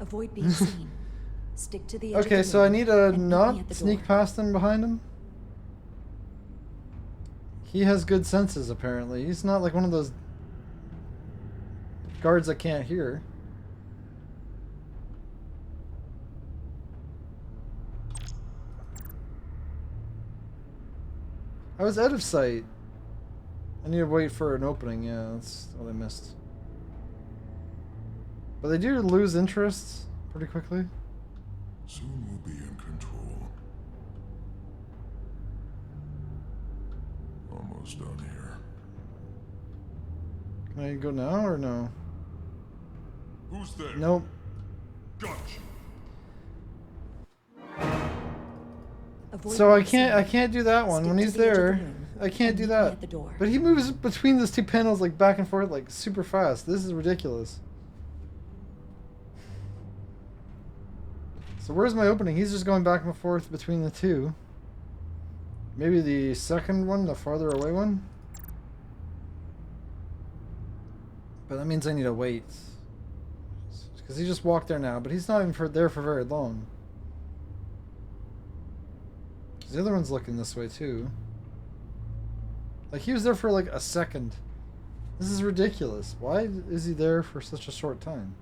Avoid being seen. Stick to the edge Okay, of the so I room need to and meet me not at the sneak door. past him behind him. He has good senses, apparently. He's not like one of those guards that can't hear. I was out of sight. I need to wait for an opening. Yeah, that's what I missed. But they do lose interest pretty quickly. Soon we'll be in control. Almost done here. Can I go now or no? Who's there? Nope. Gotcha. So I can't do that one when he's there. I can't do that. But he moves between those two panels like back and forth like super fast. This is ridiculous. So where's my opening? He's just going back and forth between the two. Maybe the second one, the farther away one? But that means I need to wait. Because he just walked there now, but he's not even there for very long. The other one's looking this way too. Like he was there for like a second. This is ridiculous. Why is he there for such a short time?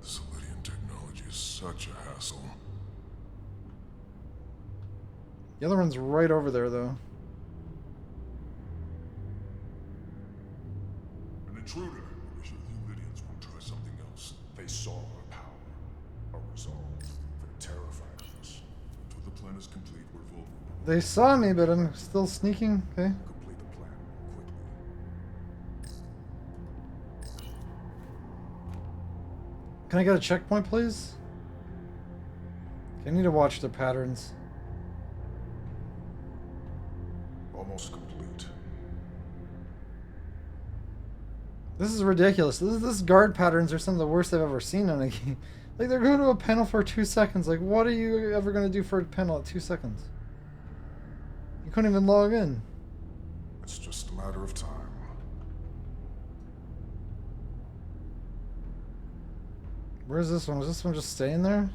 This Lydian technology is such a hassle. The other one's right over there though. An intruder. I'm sure the Lydians won't try something else. They saw our power. Our resolve. They're terrified of us. Until the plan is complete, we're vulnerable. They saw me, but I'm still sneaking. Okay. Complete the plan more quickly. Can I get a checkpoint, please? Okay, I need to watch the patterns. Almost complete. This is ridiculous. This guard patterns are some of the worst I've ever seen on a game. Like they're going to a panel for 2 seconds. Like what are you ever going to do for a panel at 2 seconds? You couldn't even log in. It's just a matter of time. Where's this one? Was this one just staying there?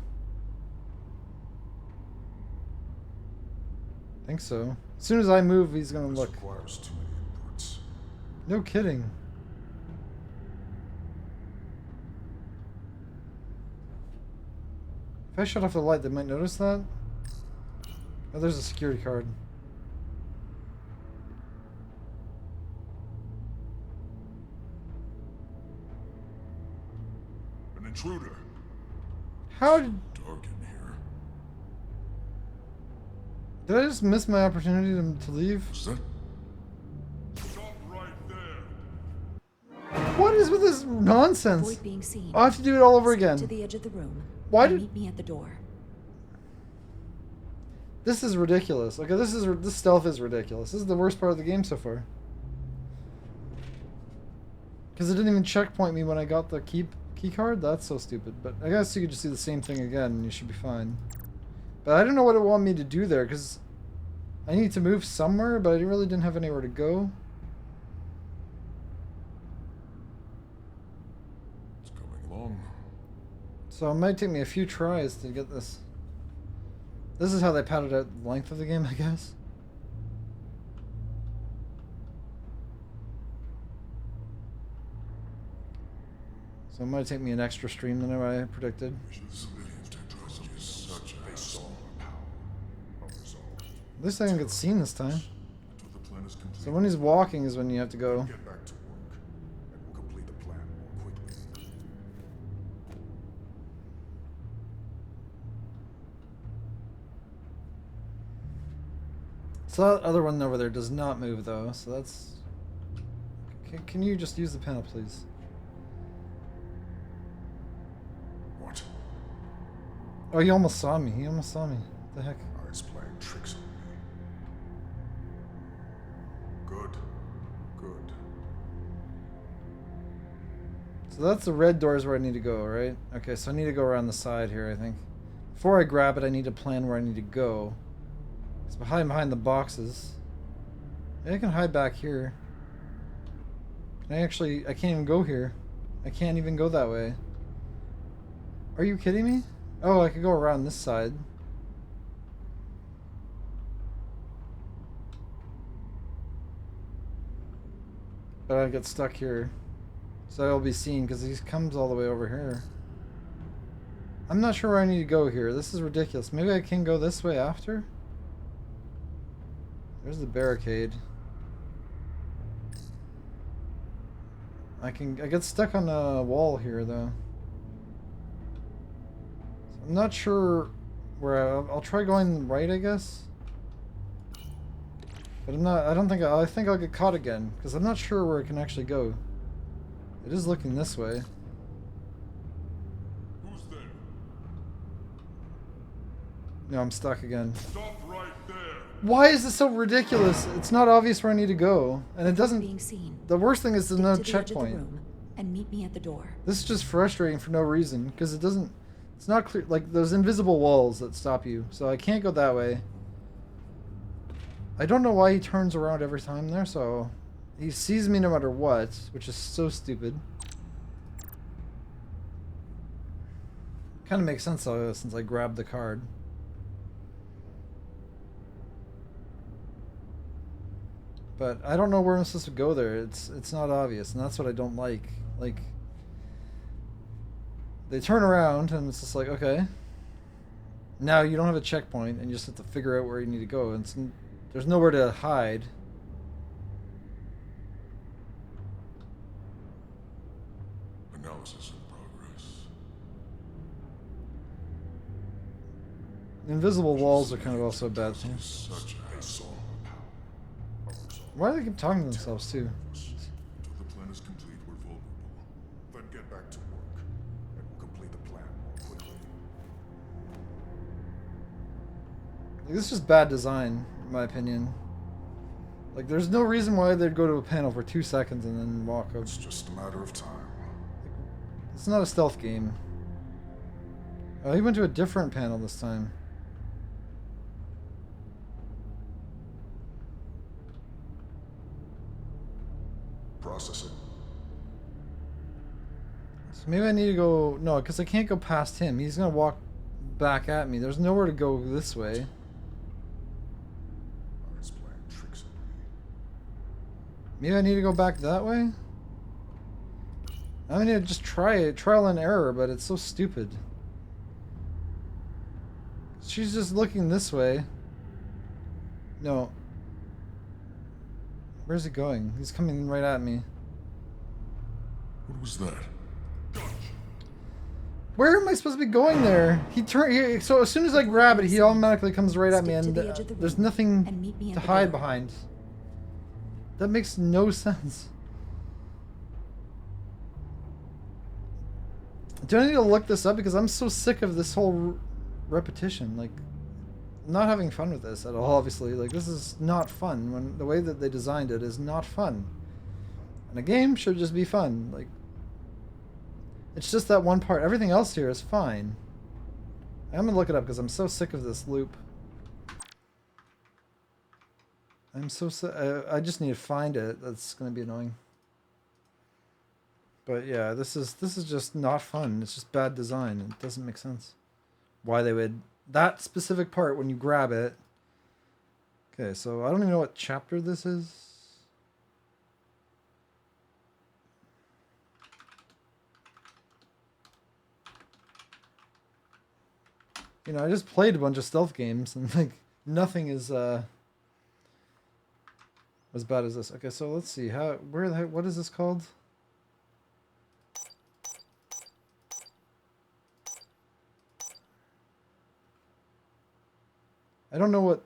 I think so. As soon as I move, he's gonna look. Requires too many inputs. No kidding. If I shut off the light, they might notice that. Oh, there's a security card. An intruder. How did... Dark in here. Did I just miss my opportunity to leave? Is that? Stop right there. What is with this nonsense? Avoid being seen. I'll have to do it all over Stick again. to the edge of the room. Why and did... meet me at the door. This is ridiculous. Okay, this stealth is ridiculous. This is the worst part of the game so far. Because it didn't even checkpoint me when I got the key card? That's so stupid. But I guess you could just do the same thing again and you should be fine. But I don't know what it wanted me to do there because I need to move somewhere, but I really didn't have anywhere to go. It's coming along. So it might take me a few tries to get this. This is how they padded out the length of the game, I guess. So it might take me an extra stream than I predicted. At least I can get seen this time. So when he's walking is when you have to go. Get back to work, and we'll complete the plan more quickly. So that other one over there does not move though, so that's... Can you just use the panel, please? What? Oh, he almost saw me. He almost saw me. What the heck? Oh, it's playing tricks on me. Good. Good. So that's the red doors where I need to go, right? Okay, so I need to go around the side here, I think. Before I grab it, I need to plan where I need to go. It's behind the boxes. Maybe I can hide back here. Can I actually... I can't even go here. I can't even go that way. Are you kidding me? Oh, I could go around this side. But I get stuck here. So I'll be seen because he comes all the way over here. I'm not sure where I need to go here. This is ridiculous. Maybe I can go this way after? There's the barricade. I get stuck on a wall here though. So I'm not sure where I'll try going right, I guess. But I think I'll get caught again because I'm not sure where I can actually go. It is looking this way. Who's there? No, I'm stuck again. Stop right there. Why is this so ridiculous? It's not obvious where I need to go, and it doesn't. Being seen. The worst thing is there's no Get to the edge of the checkpoint. room and meet me at the door. This is just frustrating for no reason because it doesn't. It's not clear. Like those invisible walls that stop you, so I can't go that way. I don't know why he turns around every time there, so he sees me no matter what, which is so stupid. Kind of makes sense though, since I grabbed the card. But I don't know where I'm supposed to go there. It's not obvious, and that's what I don't like. Like, they turn around, and it's just like, okay. Now you don't have a checkpoint, and you just have to figure out where you need to go. And there's nowhere to hide. Analysis in progress. The invisible walls are kind of also a bad thing. Such a song of power. Why do they keep talking to themselves too? Until the plan is complete, we're vulnerable. Then get back to work, and we'll complete the plan more quickly. Like, this is just bad design, in my opinion. Like, there's no reason why they'd go to a panel for 2 seconds and then walk out. It's just a matter of time. It's not a stealth game. Oh, he went to a different panel this time. Processing. So maybe I need to go... No, because I can't go past him. He's going to walk back at me. There's nowhere to go this way. He's playing tricks on me. Maybe I need to go back that way? I need to just try it. Trial and error, but it's so stupid. She's just looking this way. No. Where's he going? He's coming right at me. What was that? Where am I supposed to be going there? So as soon as I grab it, he automatically comes right at me, and there's nothing to hide behind. That makes no sense. Do I need to look this up? Because I'm so sick of this whole repetition. Like, I'm not having fun with this at all, obviously. Like, this is not fun. When the way that they designed it is not fun. And a game should just be fun. Like, it's just that one part. Everything else here is fine. I'm gonna look it up because I'm so sick of this loop. I'm so sick. I just need to find it. That's gonna be annoying. But yeah, this is just not fun. It's just bad design. It doesn't make sense. Why they would... That specific part, when you grab it... Okay, so I don't even know what chapter this is. You know, I just played a bunch of stealth games, and like, nothing is as bad as this. Okay, so let's see. What is this called? I don't know what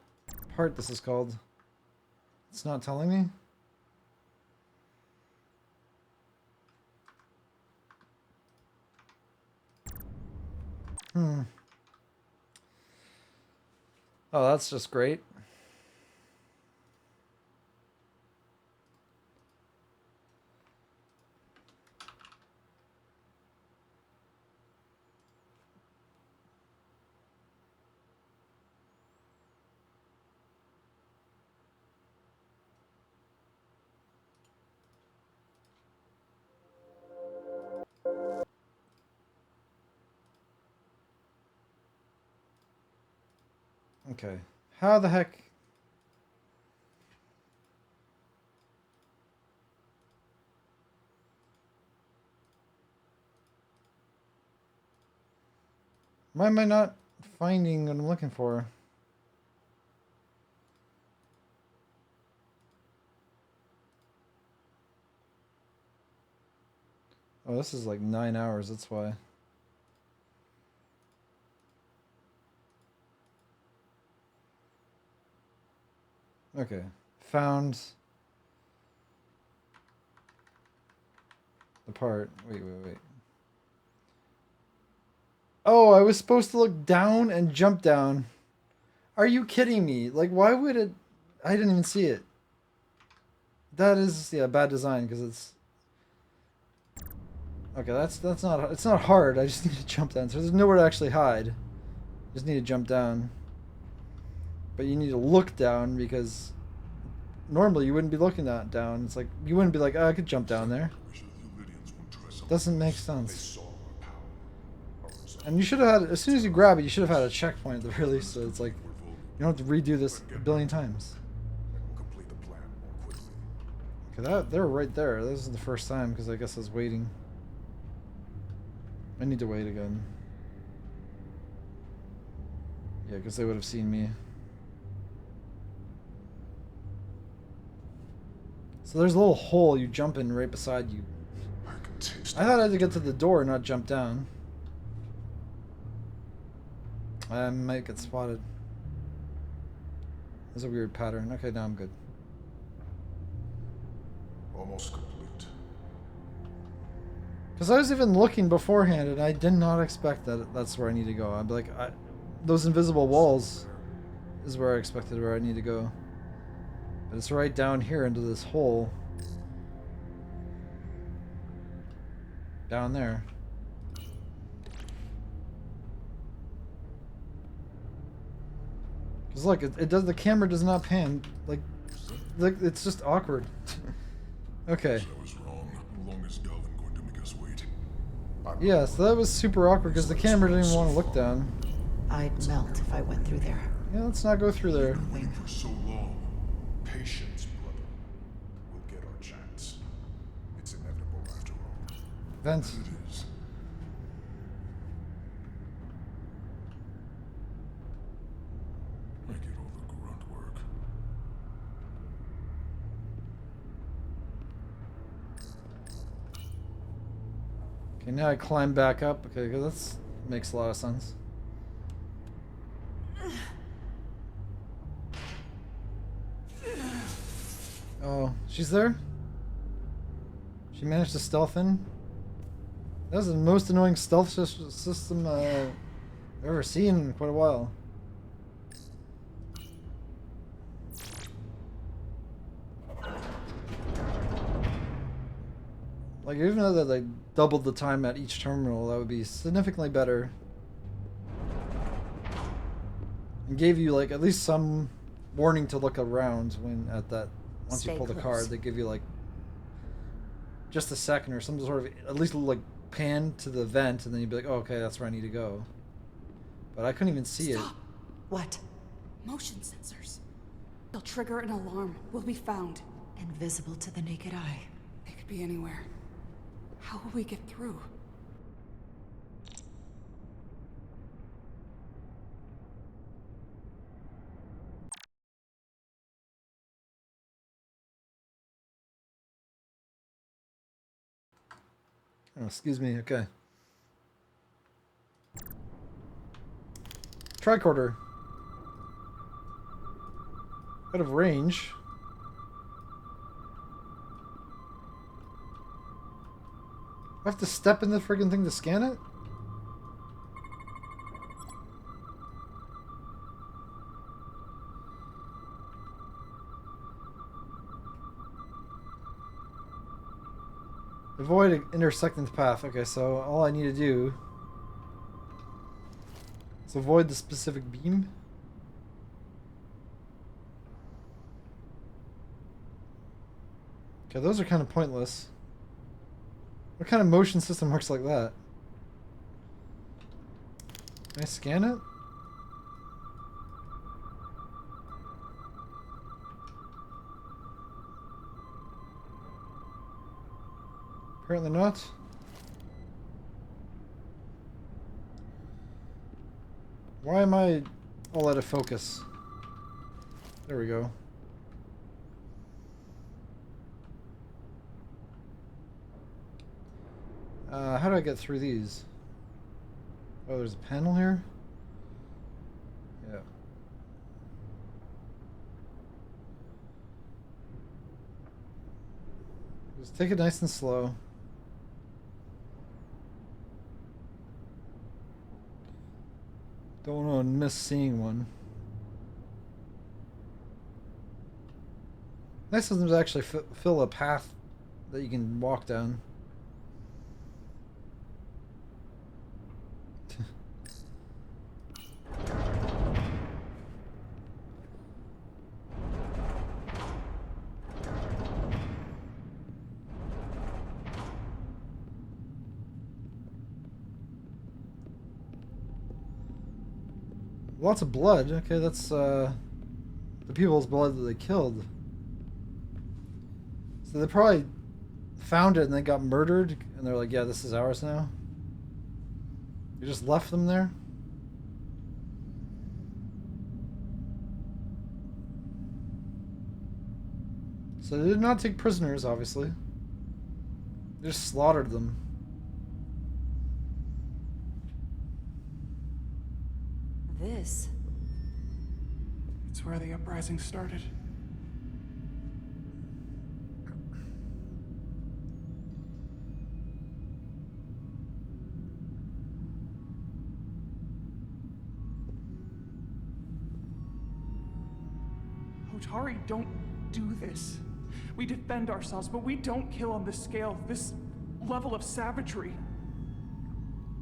part this is called. It's not telling me. Oh, that's just great. Okay. How the heck? Why am I not finding what I'm looking for? Oh, this is like 9 hours, that's why. Okay. Found the part. Wait. Oh, I was supposed to look down and jump down. Are you kidding me? Like, why would it... I didn't even see it. That is, yeah, bad design, because it's... Okay, that's not... It's not hard, I just need to jump down. So there's nowhere to actually hide. Just need to jump down. But you need to look down, because... Normally, you wouldn't be looking down. It's like, you wouldn't be like, oh, I could jump down there. Doesn't make sense. And you should have had, as soon as you grab it, you should have had a checkpoint at the very least, so it's like, you don't have to redo this a billion times. Okay, they're right there. This is the first time, because I guess I was waiting. I need to wait again. Yeah, because they would have seen me. So there's a little hole you jump in right beside you. I thought I had to get to the door, not jump down. I might get spotted. There's a weird pattern. Okay, now I'm good. Almost complete. Because I was even looking beforehand, and I did not expect that that's where I need to go. I'd be like, those invisible walls is where I expected where I need to go. But it's right down here into this hole. Down there. Because look, it does. The camera does not pan. Like it's just awkward. Okay. I was wrong. Long as Galvin going to make us wait. Yeah, so that was super awkward because the camera didn't even want to look down. I'd melt if I went through there. Yeah, let's not go through there. Waiting for so long. Patience, brother. We'll get our chance. It's inevitable after all. Vents. It is. I get all the grunt work. Okay, now I climb back up. Okay, because that makes a lot of sense. Oh, she's there? She managed to stealth in? That was the most annoying stealth system I've ever seen in quite a while. Like, even though they doubled the time at each terminal, that would be significantly better. And gave you, like, at least some warning to look around when at that... Once you pull the card, they give you, like, just a second or some sort of, at least, like, pan to the vent, and then you'd be like, oh, okay, that's where I need to go. But I couldn't even see it. What? Motion sensors. They'll trigger an alarm. We'll be found. Invisible to the naked eye. They could be anywhere. How will we get through? Oh, excuse me, okay. Tricorder. Out of range. I have to step in the friggin' thing to scan it? Avoid intersecting the path. Okay, so all I need to do is avoid the specific beam. Okay, those are kind of pointless. What kind of motion system works like that? Can I scan it? Apparently not. Why am I all out of focus? There we go. How do I get through these? Oh, there's a panel here? Yeah. Just take it nice and slow. Don't want to miss seeing one. Nice of them to actually fill a path that you can walk down. Lots of blood. Okay, that's the people's blood that they killed. So they probably found it and they got murdered, and they're like, yeah, this is ours now. You just left them there? So they did not take prisoners, obviously. They just slaughtered them. This? It's where the uprising started. Hotari don't do this. We defend ourselves, but we don't kill on this scale, this level of savagery.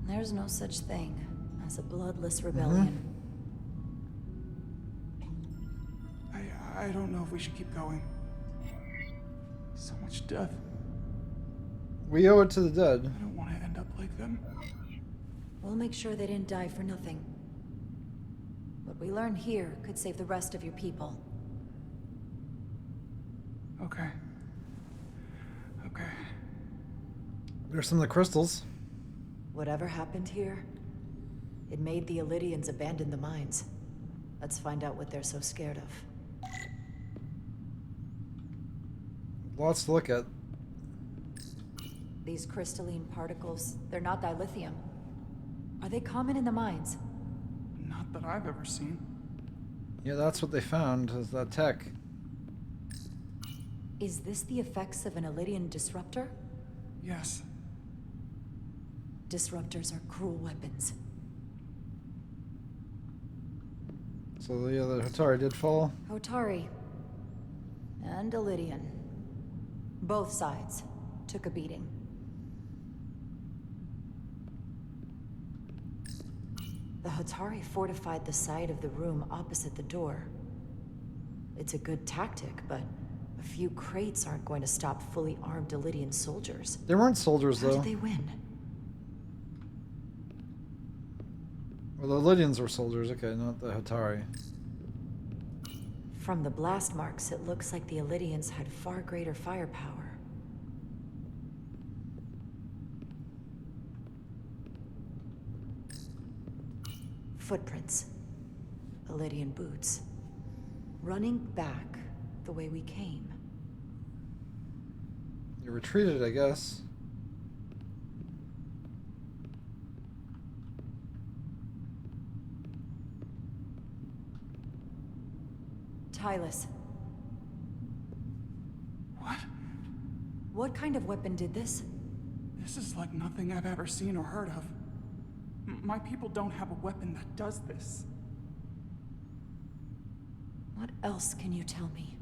There's no such thing as a bloodless rebellion. I don't know if we should keep going. So much death. We owe it to the dead. I don't want to end up like them. We'll make sure they didn't die for nothing. What we learn here could save the rest of your people. Okay. Okay. There's some of the crystals. Whatever happened here, it made the Illydians abandon the mines. Let's find out what they're so scared of. Lots to look at. These crystalline particles, they're not dilithium. Are they common in the mines? Not that I've ever seen. Yeah, that's what they found, is that tech. Is this the effects of an Illydian disruptor? Yes. Disruptors are cruel weapons. So yeah, the Hotari did fall. Hotari. And Illydian. Both sides took a beating. The Hotari fortified the side of the room opposite the door. It's a good tactic, but a few crates aren't going to stop fully armed Illydian soldiers. They weren't soldiers, How though. did they win? Well, the Lydians were soldiers, okay, not the Hotari. From the blast marks, it looks like the Illydians had far greater firepower. Footprints. Illydian boots. Running back the way we came. You retreated, I guess. Tylus. What? What kind of weapon did this? This is like nothing I've ever seen or heard of. My people don't have a weapon that does this. What else can you tell me?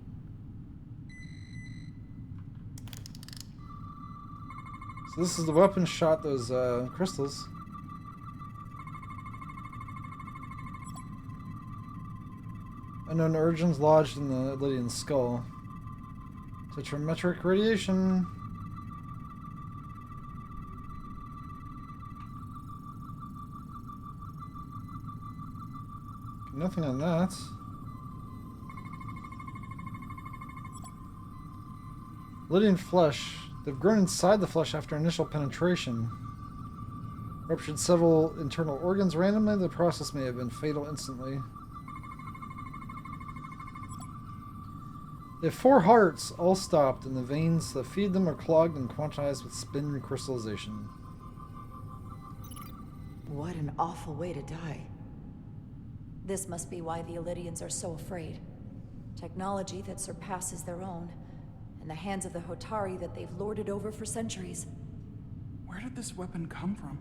So this is the weapon shot those crystals. Unknown origins lodged in the Lydian skull. Tetrametric radiation. Nothing on that. Lydian flesh. They've grown inside the flesh after initial penetration. Ruptured several internal organs randomly. The process may have been fatal instantly. They have 4 hearts, all stopped, and the veins that feed them are clogged and quantized with spin crystallization. What an awful way to die. This must be why the Elydians are so afraid. Technology that surpasses their own, in the hands of the Hotari that they've lorded over for centuries. Where did this weapon come from?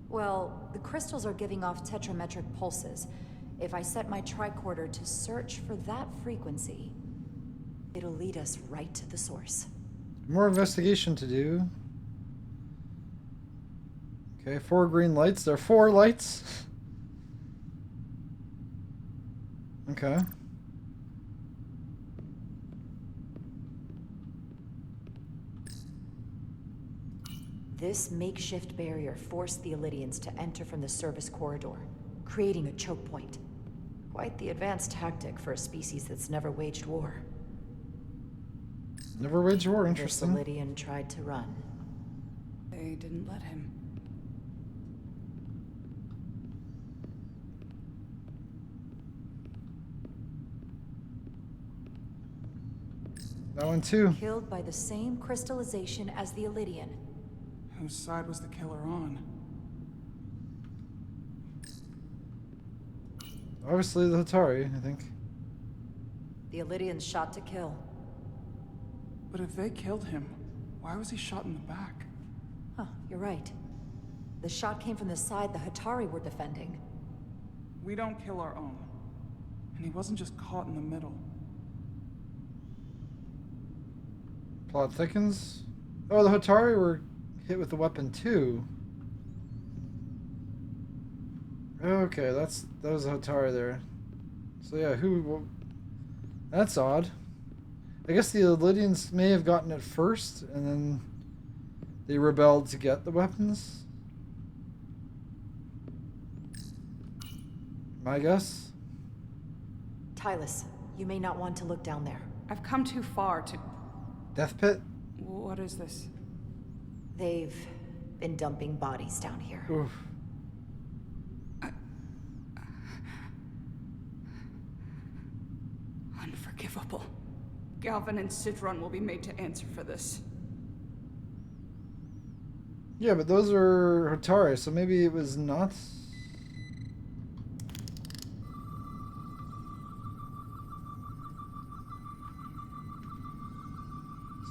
Well, the crystals are giving off tetrametric pulses. If I set my tricorder to search for that frequency, it'll lead us right to the source. More investigation to do. Okay, 4 green lights. There are 4 lights. Okay. This makeshift barrier forced the Elydians to enter from the service corridor, creating a choke point. Quite the advanced tactic for a species that's never waged war. Never waged war, This interesting. Elydian tried to run. They didn't let him. That one too. Killed by the same crystallization as the Elydian. Whose side was the killer on? Obviously the Hotari, I think. The Elydians shot to kill. But if they killed him, why was he shot in the back? Huh, you're right. The shot came from the side the Hotari were defending. We don't kill our own. And he wasn't just caught in the middle. Plot thickens. Oh, the Hotari were hit with the weapon too. Okay, that was a Hotari there. So yeah, that's odd. I guess the Elydians may have gotten it first, and then they rebelled to get the weapons. My guess? Tylus, you may not want to look down there. I've come too far to... Death pit? What is this? They've been dumping bodies down here. Oof. Unforgivable. Galvin and Sidron will be made to answer for this. Yeah, but those are Hotari, so maybe it was not.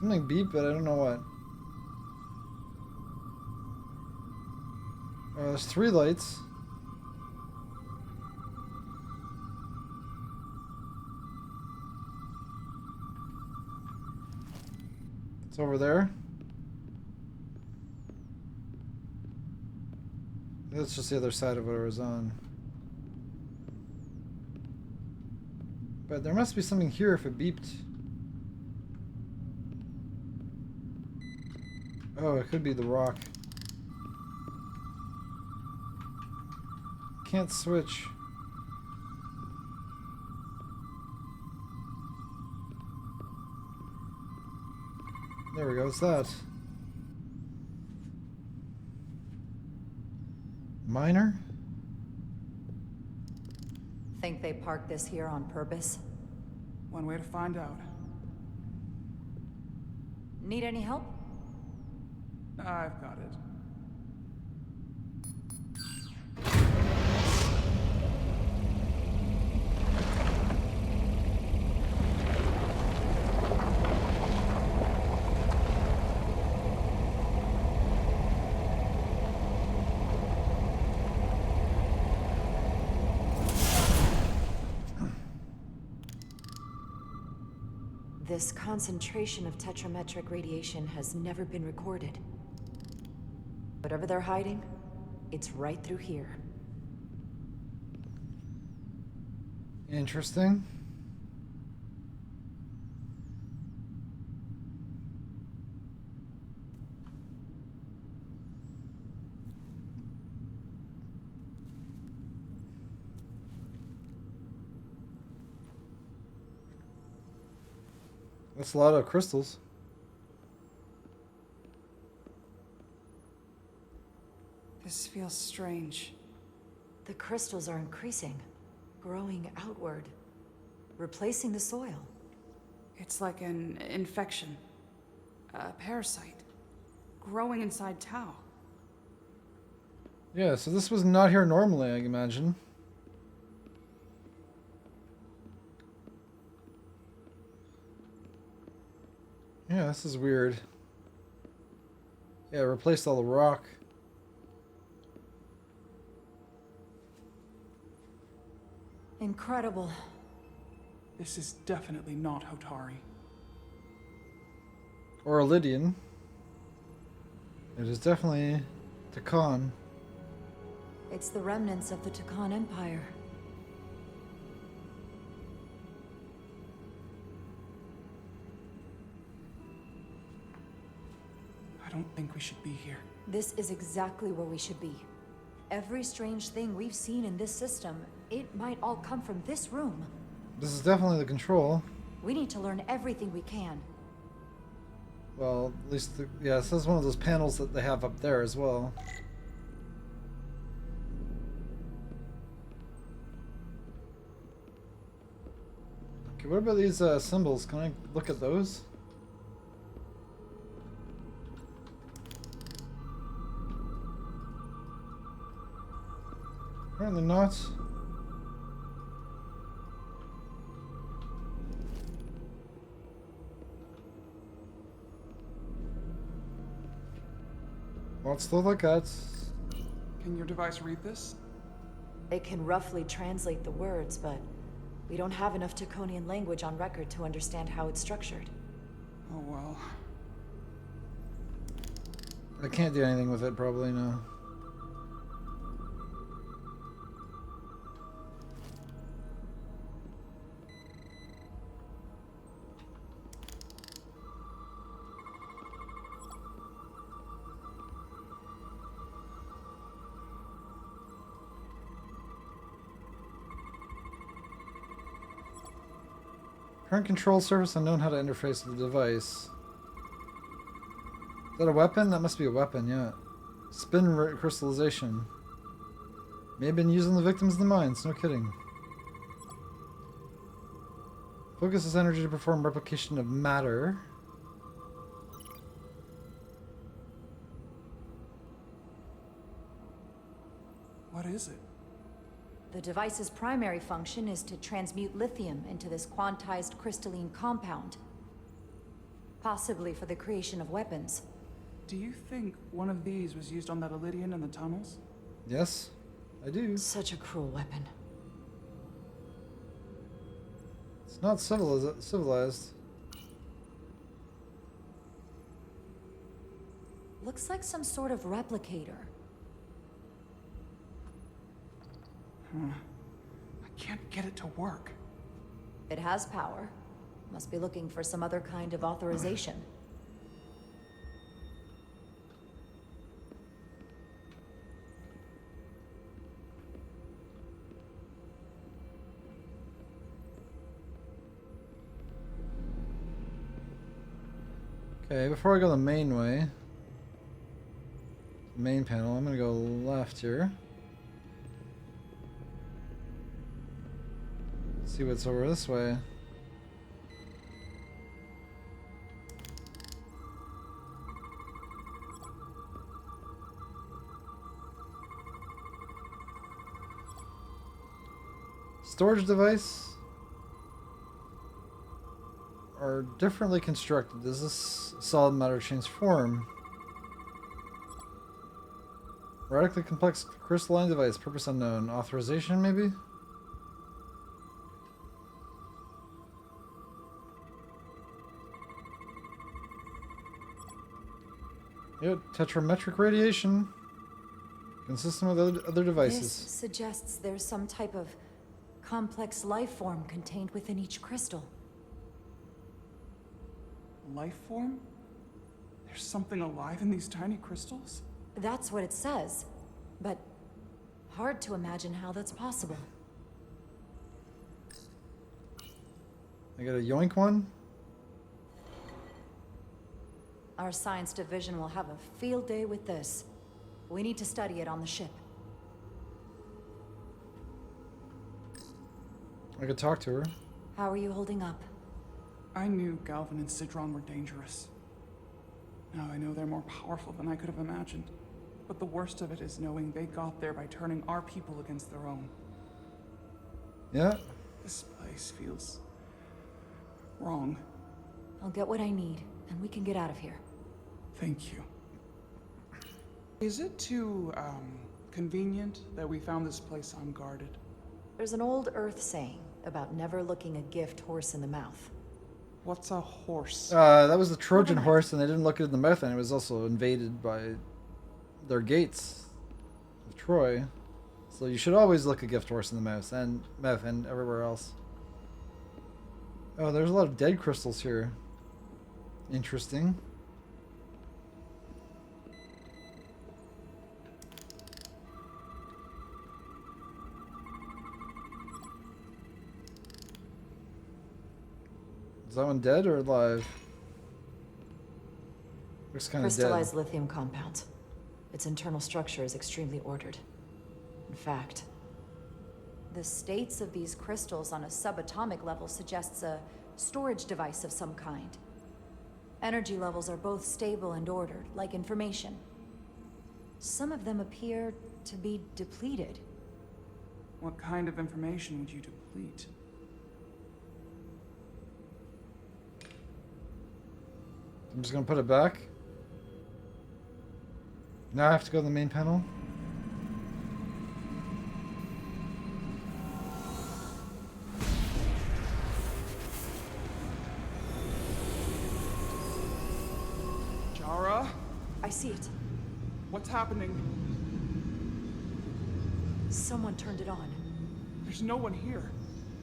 Something beeped, but I don't know what. There's 3 lights. It's over there. That's just the other side of what it was on. But there must be something here if it beeped. Oh, it could be the rock. Can't switch. There we go, it's that. Miner? Think they parked this here on purpose? One way to find out. Need any help? I've got it. This concentration of tetrametric radiation has never been recorded. Whatever they're hiding, it's right through here. Interesting. That's a lot of crystals. feels strange. The crystals are increasing, growing outward, replacing the soil. It's like an infection. A parasite. Growing inside Tau. Yeah, so this was not here normally, I imagine. Yeah, this is weird. Yeah, replaced all the rock. Incredible. This is definitely not Hotari. Or a Lydian. It is definitely Takan. It's the remnants of the Takan Empire. I don't think we should be here. This is exactly where we should be. Every strange thing we've seen in this system, it might all come from this room. This is definitely the control. We need to learn everything we can. Well, at least, yeah, this is one of those panels that they have up there as well. Okay, what about these symbols? Can I look at those? Apparently not. What's the look at? Can your device read this? It can roughly translate the words, but we don't have enough Taconian language on record to understand how it's structured. Oh well. I can't do anything with it, probably, no. Current control surface unknown how to interface with the device. Is that a weapon? That must be a weapon, yeah. Spin crystallization. May have been used on the victims in the mines, no kidding. Focuses energy to perform replication of matter. What is it? The device's primary function is to transmute lithium into this quantized crystalline compound. Possibly for the creation of weapons. Do you think one of these was used on that Elydian in the tunnels? Yes, I do. Such a cruel weapon. It's not civilized. Looks like some sort of replicator. I can't get it to work. It has power. Must be looking for some other kind of authorization. Okay, before I go the main way, main panel, I'm gonna go left here. See what's over this way. Storage device are differently constructed. Does this solid matter change form? Radically complex crystalline device, purpose unknown. Authorization, maybe? Yep, tetrametric radiation. Consistent with other devices. This suggests there's some type of complex life form contained within each crystal. Life form? There's something alive in these tiny crystals? That's what it says, but hard to imagine how that's possible. I got a yoink one. Our science division will have a field day with this. We need to study it on the ship. I could talk to her. How are you holding up? I knew Galvin and Sidron were dangerous. Now I know they're more powerful than I could have imagined. But the worst of it is knowing they got there by turning our people against their own. Yeah. This place feels wrong. I'll get what I need, and we can get out of here. Thank you. Is it too, convenient that we found this place unguarded? There's an old Earth saying about never looking a gift horse in the mouth. What's a horse? That was the Trojan horse, and they didn't look it in the mouth, and it was also invaded by their gates of Troy. So you should always look a gift horse in the mouth and everywhere else. Oh, there's a lot of dead crystals here. Interesting. Is that one dead or alive? Looks kind of dead. Crystallized lithium compound. Its internal structure is extremely ordered. In fact, the states of these crystals on a subatomic level suggests a storage device of some kind. Energy levels are both stable and ordered, like information. Some of them appear to be depleted. What kind of information would you deplete? I'm just gonna put it back. Now I have to go to the main panel. Jara? I see it. What's happening? Someone turned it on. There's no one here.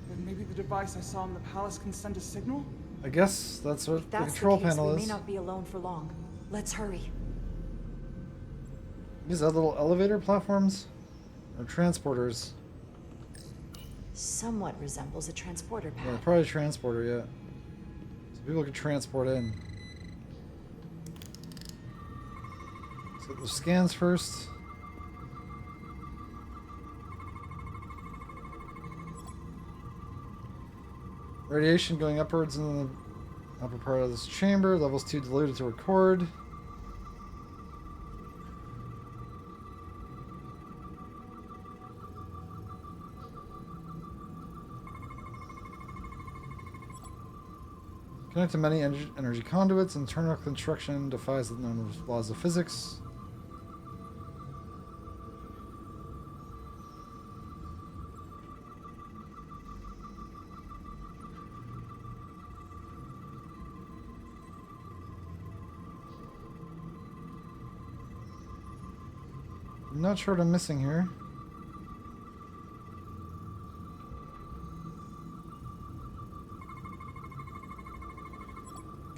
Then maybe the device I saw in the palace can send a signal? I guess that's what If that's the control the case, panel we is. may not be alone for long. Let's hurry. These are little elevator platforms? Or transporters? Somewhat resembles a transporter pad. Yeah, probably a transporter, yeah. So people can transport in. Let's get those scans first. Radiation going upwards in the upper part of this chamber. Levels 2 diluted to record. Connect to many energy conduits. Internal construction defies the known laws of physics. I'm not sure what I'm missing here.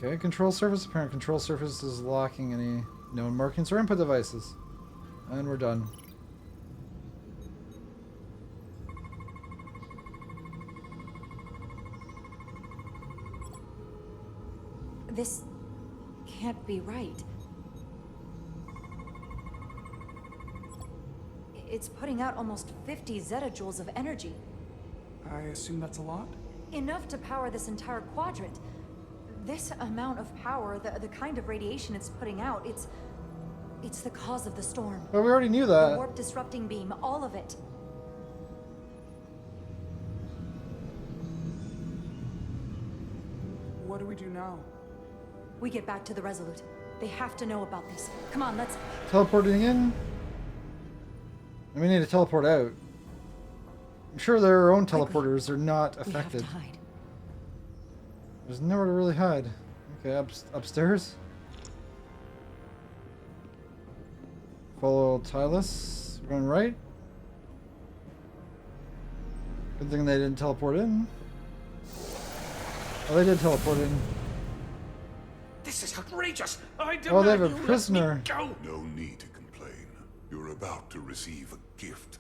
Okay, control surface. Apparent control surface is locking any known markings or input devices. And we're done. This can't be right. It's putting out almost 50 zettajoules of energy. I assume that's a lot? Enough to power this entire quadrant. This amount of power, the kind of radiation it's putting out, it's the cause of the storm. But we already knew The that. warp disrupting beam, all of it. What do we do now? We get back to the Resolute. They have to know about this. Come on, let's... Teleporting in. And we need to teleport out. I'm sure their own teleporters are not affected. We have to hide. There's nowhere to really hide. Okay, upstairs. Follow Tylus. We're going right. Good thing they didn't teleport in. Oh, they did teleport in. This is outrageous! I demand Oh, they have a you let me prisoner. go. No need to complain. You're about to receive a gift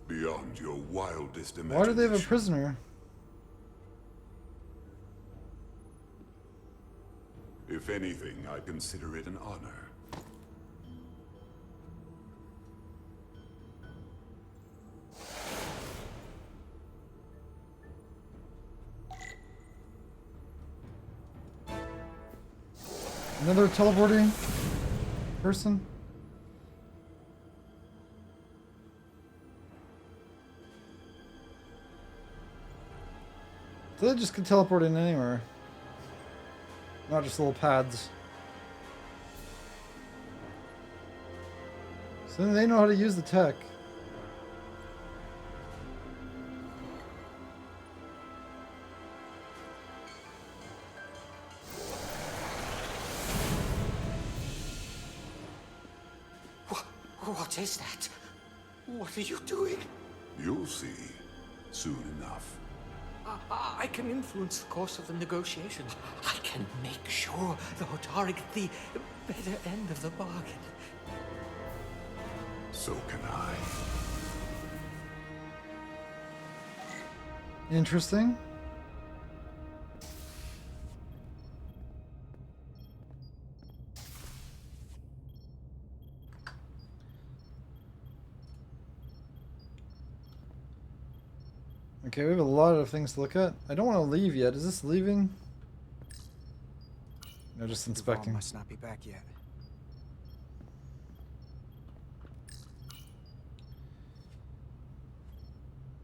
beyond your wildest imagination. Why do they have a prisoner? If anything, I consider it an honor. Another teleporting person? So they just could teleport in anywhere. Not just little pads. So they know how to use the tech. What is that? What are you doing? You'll see soon enough. I can influence the course of the negotiations. I can make sure the Hotari get the better end of the bargain. So can I. Interesting. Okay, we have a lot of things to look at. I don't want to leave yet. Is this leaving? No, just inspecting. Must not be back yet.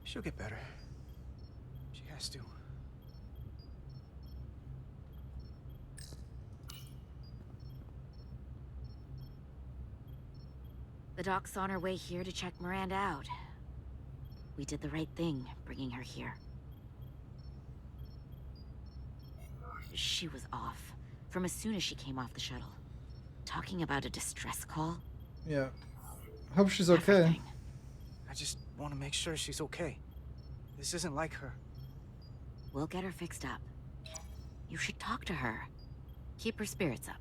She'll get better. She has to. The doc's on her way here to check Miranda out. We did the right thing, bringing her here. She was off, from as soon as she came off the shuttle. Talking about a distress call? Yeah. Hope she's okay. I just want to make sure she's okay. This isn't like her. We'll get her fixed up. You should talk to her. Keep her spirits up.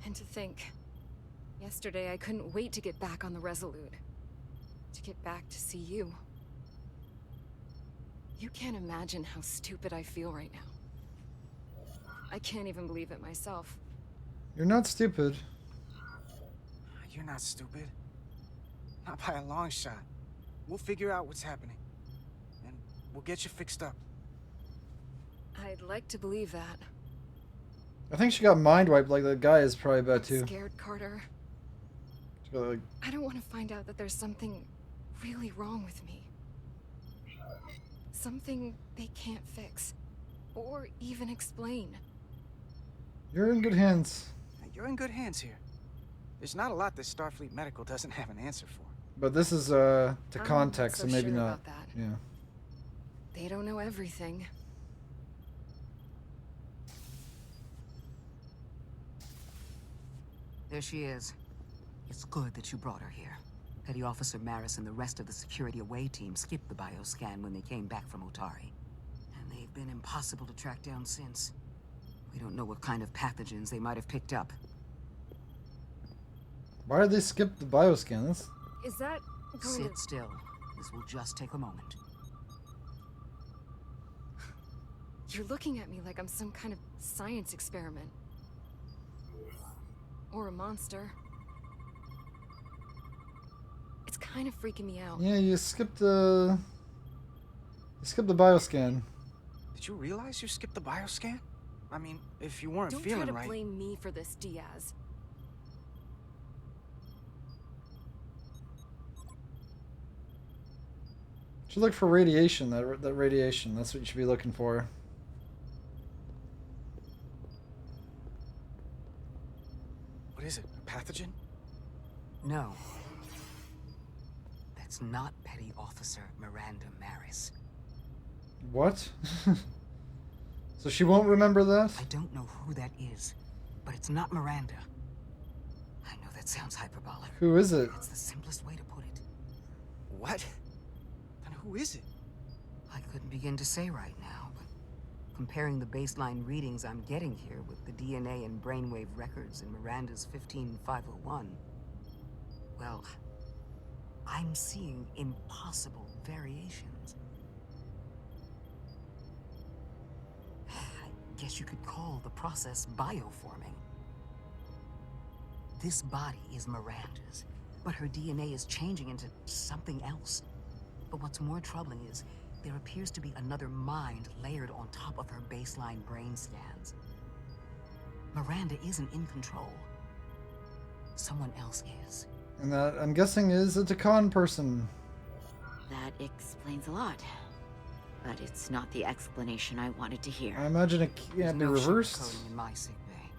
And to think, yesterday I couldn't wait to get back on the Resolute. To get back to see you. You can't imagine how stupid I feel right now. I can't even believe it myself. You're not stupid. You're not stupid. Not by a long shot. We'll figure out what's happening. And we'll get you fixed up. I'd like to believe that. I think she got mind wiped like the guy is probably about to. Scared, Carter. She got, like... I don't want to find out that there's something really wrong with me. Something they can't fix. Or even explain. You're in good hands. You're in good hands here. There's not a lot that Starfleet Medical doesn't have an answer for. But this is to I'm context, not so maybe sure not. about that. Yeah. They don't know everything. There she is. It's good that you brought her here. Petty Officer Maris and the rest of the security away team skipped the bioscan when they came back from Otari. And they've been impossible to track down since. We don't know what kind of pathogens they might have picked up. Why did they skip the bioscan? That's... Is that going Sit to... still. This will just take a moment. You're looking at me like I'm some kind of science experiment. Or a monster. It's kind of freaking me out. Yeah, you skipped the... You skipped the bioscan. Did you realize you skipped the bioscan? I mean, if you weren't Don't feeling try to right... blame me for this, Diaz. You should look for radiation, that radiation. That's what you should be looking for. What is it? A pathogen? No. That's not Petty Officer Miranda Maris. What? So she won't remember that? I don't know who that is, but it's not Miranda. I know that sounds hyperbolic. Who is it? That's the simplest way to put it. What? Then who is it? I couldn't begin to say right now, but comparing the baseline readings I'm getting here with the DNA and brainwave records in Miranda's 15501, well, I'm seeing impossible variations. I guess you could call the process bioforming. This body is Miranda's, but her DNA is changing into something else. But what's more troubling is There appears to be another mind layered on top of her baseline brain scans. Miranda isn't in control. Someone else is. And that, I'm guessing, is a Takan person. That explains a lot. But it's not the explanation I wanted to hear. I imagine it can't be reversed. Sugarcoating in my sick bay.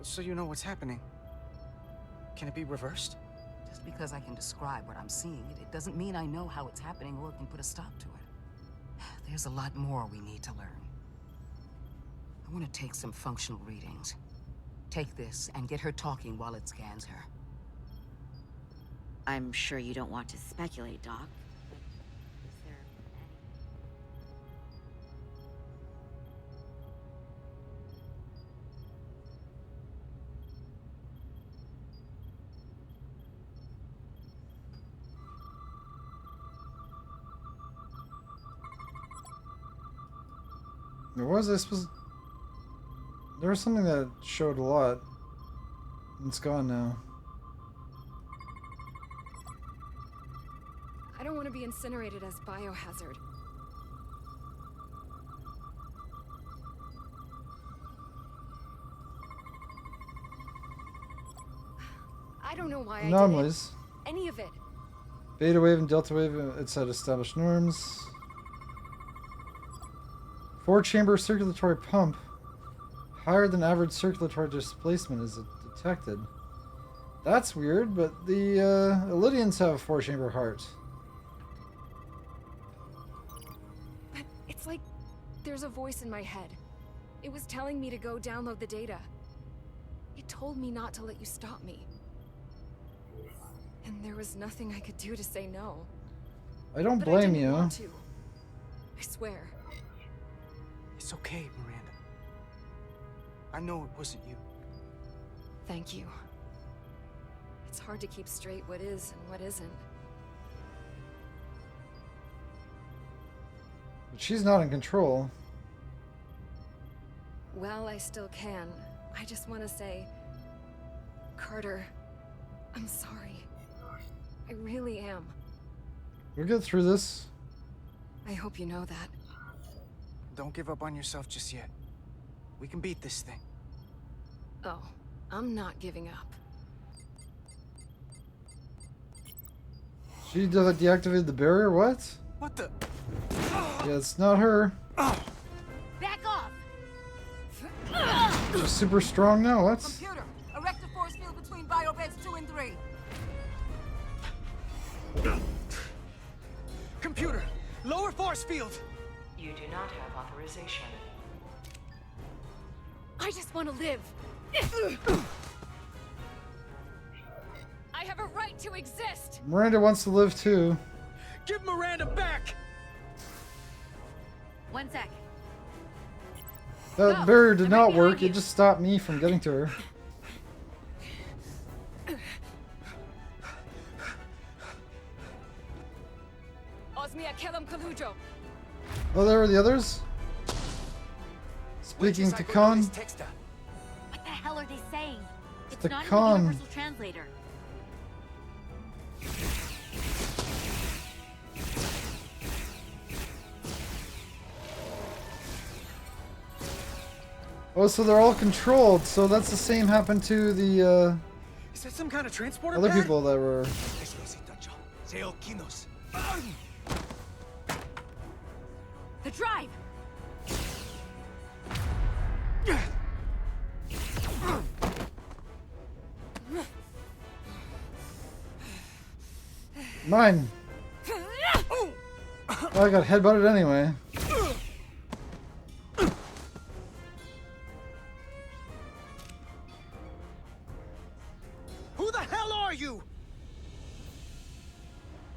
So you know what's happening. Can it be reversed? Just because I can describe what I'm seeing, it doesn't mean I know how it's happening or can put a stop to it. There's a lot more we need to learn. I want to take some functional readings. Take this and get her talking while it scans her. I'm sure you don't want to speculate, Doc. But is there There was, I suppose... There was something that showed a lot. It's gone now. I don't want to be incinerated as biohazard. I don't know why Anomalies. I did it. Any of it. Beta wave and delta wave, it's at established norms. 4-chamber circulatory pump. Higher than average circulatory displacement is detected. That's weird, but the Illidians have a 4-chamber heart. But it's like there's a voice in my head. It was telling me to go download the data. It told me not to let you stop me. And there was nothing I could do to say no. I don't But blame I didn't you. want to. I swear. It's okay, Miranda. I know it wasn't you. Thank you. It's hard to keep straight what is and what isn't. But she's not in control. Well, I still can. I just want to say... Carter, I'm sorry. I really am. We'll get through this. I hope you know that. Don't give up on yourself just yet. We can beat this thing. Oh, I'm not giving up. She deactivated the barrier? What? What the? Yeah, it's not her. Back off! She's super strong now. What? Computer, erect a force field between biobeds 2 and 3. Computer, lower force field! You do not have authorization. I just want to live. I have a right to exist. Miranda wants to live too. Give Miranda back! 1 sec. That barrier did not work. It just stopped me from getting to her. Osmia Kelam Kalujo. Oh, there were the others? Speaking to Khan. What the hell are they saying? It's the not con. in the universal translator. Oh, so they're all controlled. So that's the same happened to the Is that some kind of transporter other pad? people that were... The drive! Mine. Oh, I got headbutted anyway. Who the hell are you?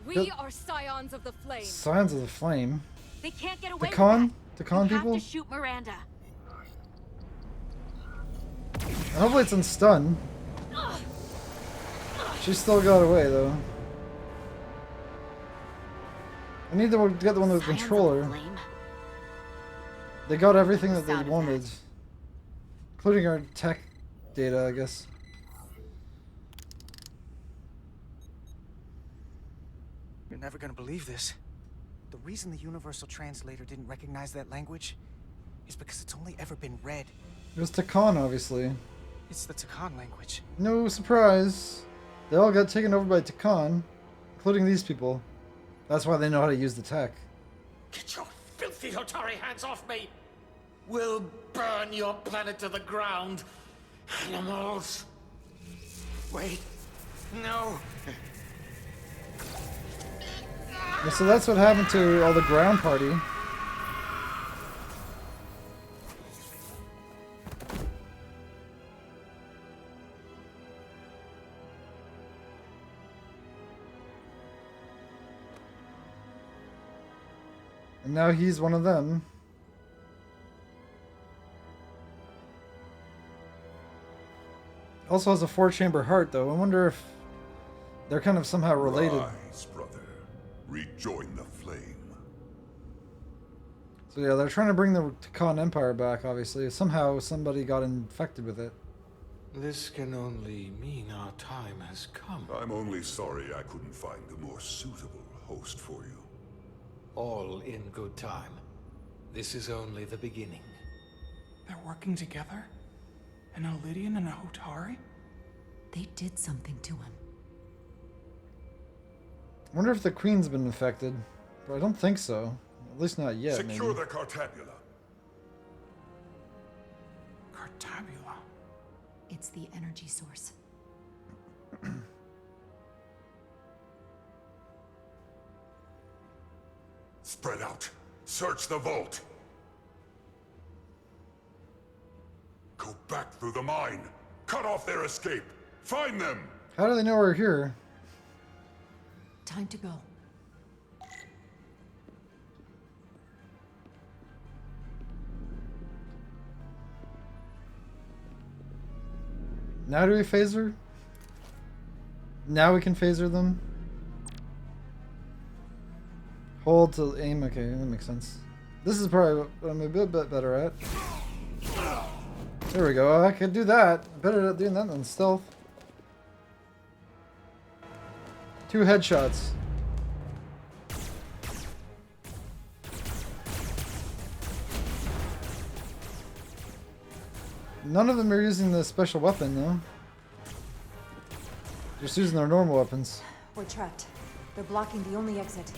We are scions of the flame. Signs of the flame. They can't get The away con? with The that. con You people? have to shoot Miranda. Hopefully it's unstun. She still got away though. I need to get the one with the controller. They got everything that they wanted. Including our tech data, I guess. You're never gonna believe this. The reason the Universal Translator didn't recognize that language is because it's only ever been read. It was Takan, obviously. It's the Takan language. No surprise. They all got taken over by Takan, including these people. That's why they know how to use the tech. Get your filthy Hotari hands off me! We'll burn your planet to the ground. Animals. Wait. No. Yeah, so that's what happened to all the ground party. And now he's one of them. Also has a 4-chamber heart, though. I wonder if they're kind of somehow related. Rise, brother. Rejoin the flame. So yeah, they're trying to bring the Khan Empire back, obviously. Somehow somebody got infected with it. This can only mean our time has come. I'm only sorry I couldn't find a more suitable host for you. All in good time. This is only the beginning. They're working together? An Elidian and a Hotari? They did something to him. I wonder if the Queen's been infected. But I don't think so. At least not yet, Secure maybe. the Cartabula. Cartabula? It's the energy source. Spread out. Search the vault. Go back through the mine. Cut off their escape. Find them. How do they know we're here? Time to go. Now do we phaser? Now we can phaser them? Hold to aim. Okay, that makes sense. This is probably what I'm a bit better at. There we go. I could do that. Better at doing that than stealth. 2 headshots. None of them are using the special weapon, though. Just using their normal weapons. We're trapped. They're blocking the only exit.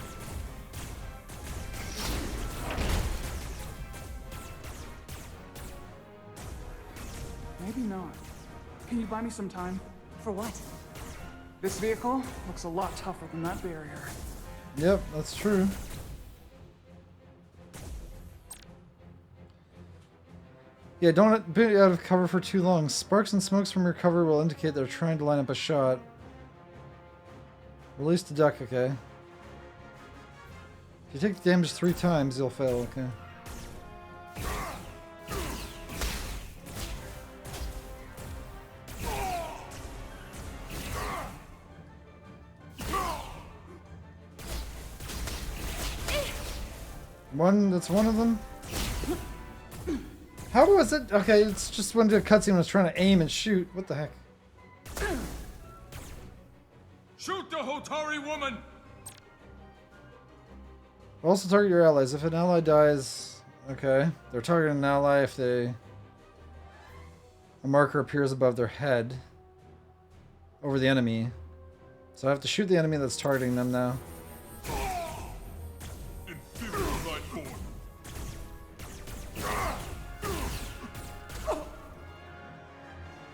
Maybe not. Can you buy me some time? For what? This vehicle looks a lot tougher than that barrier. Yep, that's true. Yeah, don't be out of cover for too long. Sparks and smokes from your cover will indicate they're trying to line up a shot. Release the duck, okay. If you take the damage 3 times, you'll fail, okay. That's one of them? How was it? Okay, it's just when the cutscene was trying to aim and shoot. What the heck? Shoot the Hotari woman! Also target your allies. If an ally dies... Okay. They're targeting an ally if a marker appears above their head. Over the enemy. So I have to shoot the enemy that's targeting them now.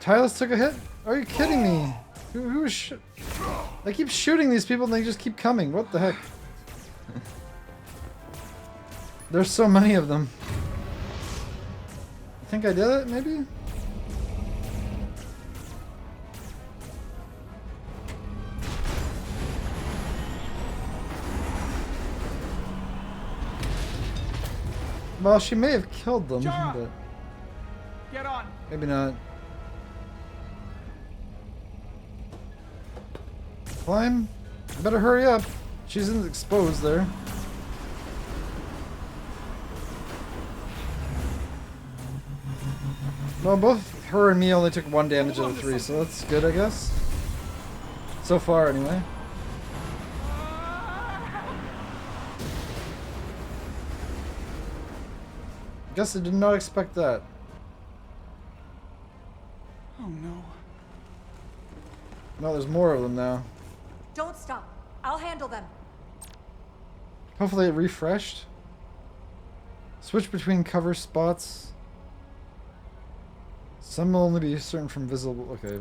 Tylus took a hit? Are you kidding me? Who is I keep shooting these people and they just keep coming. What the heck? There's so many of them. I think I did it, maybe? Well, she may have killed them, but get on. Maybe not. Climb. Better hurry up. She's exposed there. Well, both her and me only took 1 damage out of 3, so that's good, I guess. So far, anyway. Guess I did not expect that. Oh no. No, there's more of them now. Don't stop. I'll handle them. Hopefully it refreshed. Switch between cover spots. Some will only be certain from visible. Okay.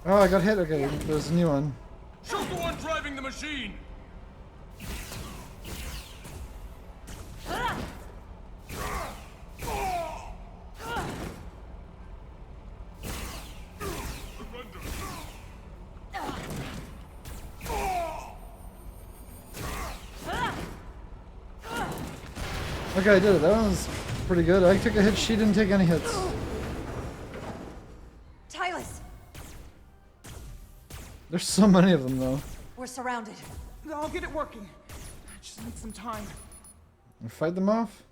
Oh, I got hit. Okay, there's a new one. Shoot the one driving the machine! Okay, I did it. That one was pretty good. I took a hit. She didn't take any hits. Tylus, There's so many of them, though. we're surrounded. I'll get it working. I just need some time. And fight them off?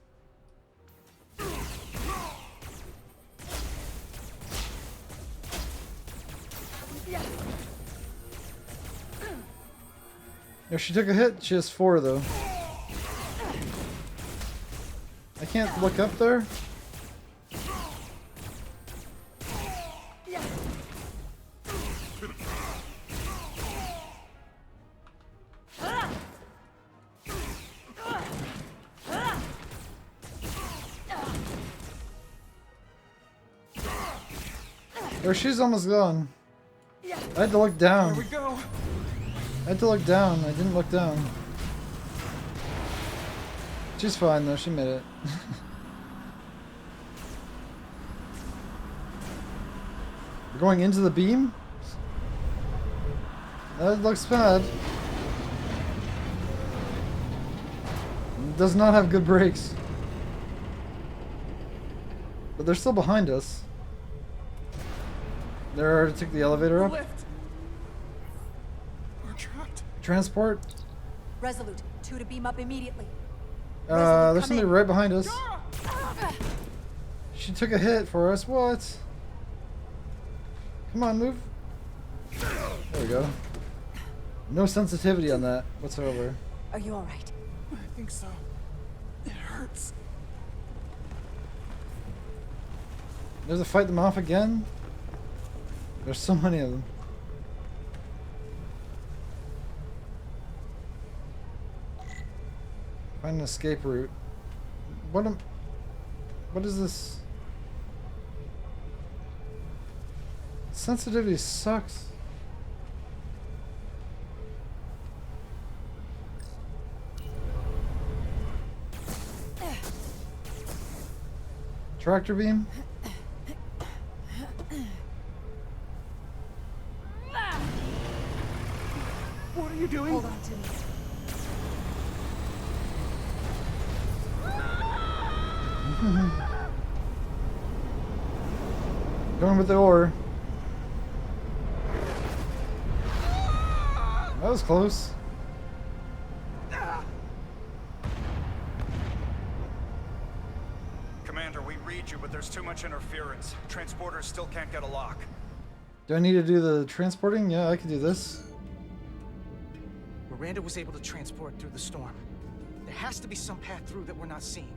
If she took a hit, she has 4, though. I can't look up there. Or she's almost gone. I had to look down. Here we go. I had to look down. I didn't look down. She's fine though. She made it. We're going into the beam? That looks bad. It does not have good brakes. But they're still behind us. They're to take the elevator up. Lift. We're trapped. Transport. Resolute, 2 to beam up immediately. There's somebody right behind us. She took a hit for us. What? Come on, move. There we go. No sensitivity on that whatsoever. Are you alright? I think so. It hurts. There's a fight them off again. There's so many of them. Find an escape route. What is this? Sensitivity sucks. Tractor beam? What are you doing? Hold on to me. Going with the ore. That was close. Commander, we read you, but there's too much interference. Transporters still can't get a lock. Do I need to do the transporting? Yeah, I can do this. Miranda was able to transport through the storm. There has to be some path through that we're not seeing.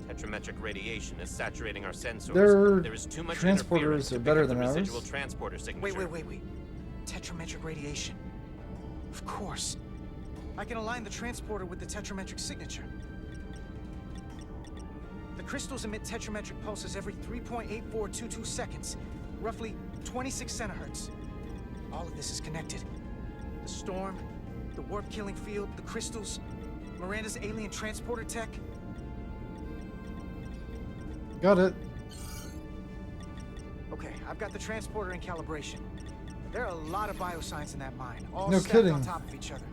Tetrametric radiation is saturating our sensors. Their There is too much transporters are better than ours. residual transporter signature. Wait. Tetrametric radiation. Of course. I can align the transporter with the tetrametric signature. The crystals emit tetrametric pulses every 3.8422 seconds, roughly 26 centihertz. All of this is connected. The storm, the warp-killing field, the crystals, Miranda's alien transporter tech. Got it. Okay, I've got the transporter in calibration. There are a lot of biosigns in that mine, all No stacked kidding. on top of each other.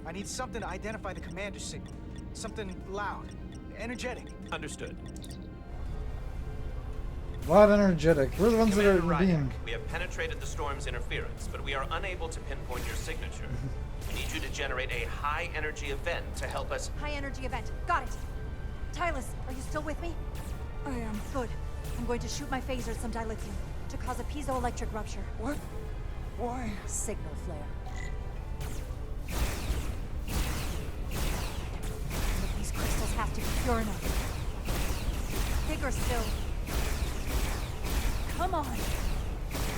I need something to identify the commander signal. Something loud, energetic. Understood. Loud energetic. We're the ones that are in the Commander beam. Ryak, we have penetrated the storm's interference, but we are unable to pinpoint your signature. We need you to generate a high-energy event to help us. High energy event. Got it. Tylus, are you still with me? I am. Good. I'm going to shoot my phaser at some dilithium to cause a piezoelectric rupture. What? Why? Signal flare. have to be pure enough. Bigger still. Come on.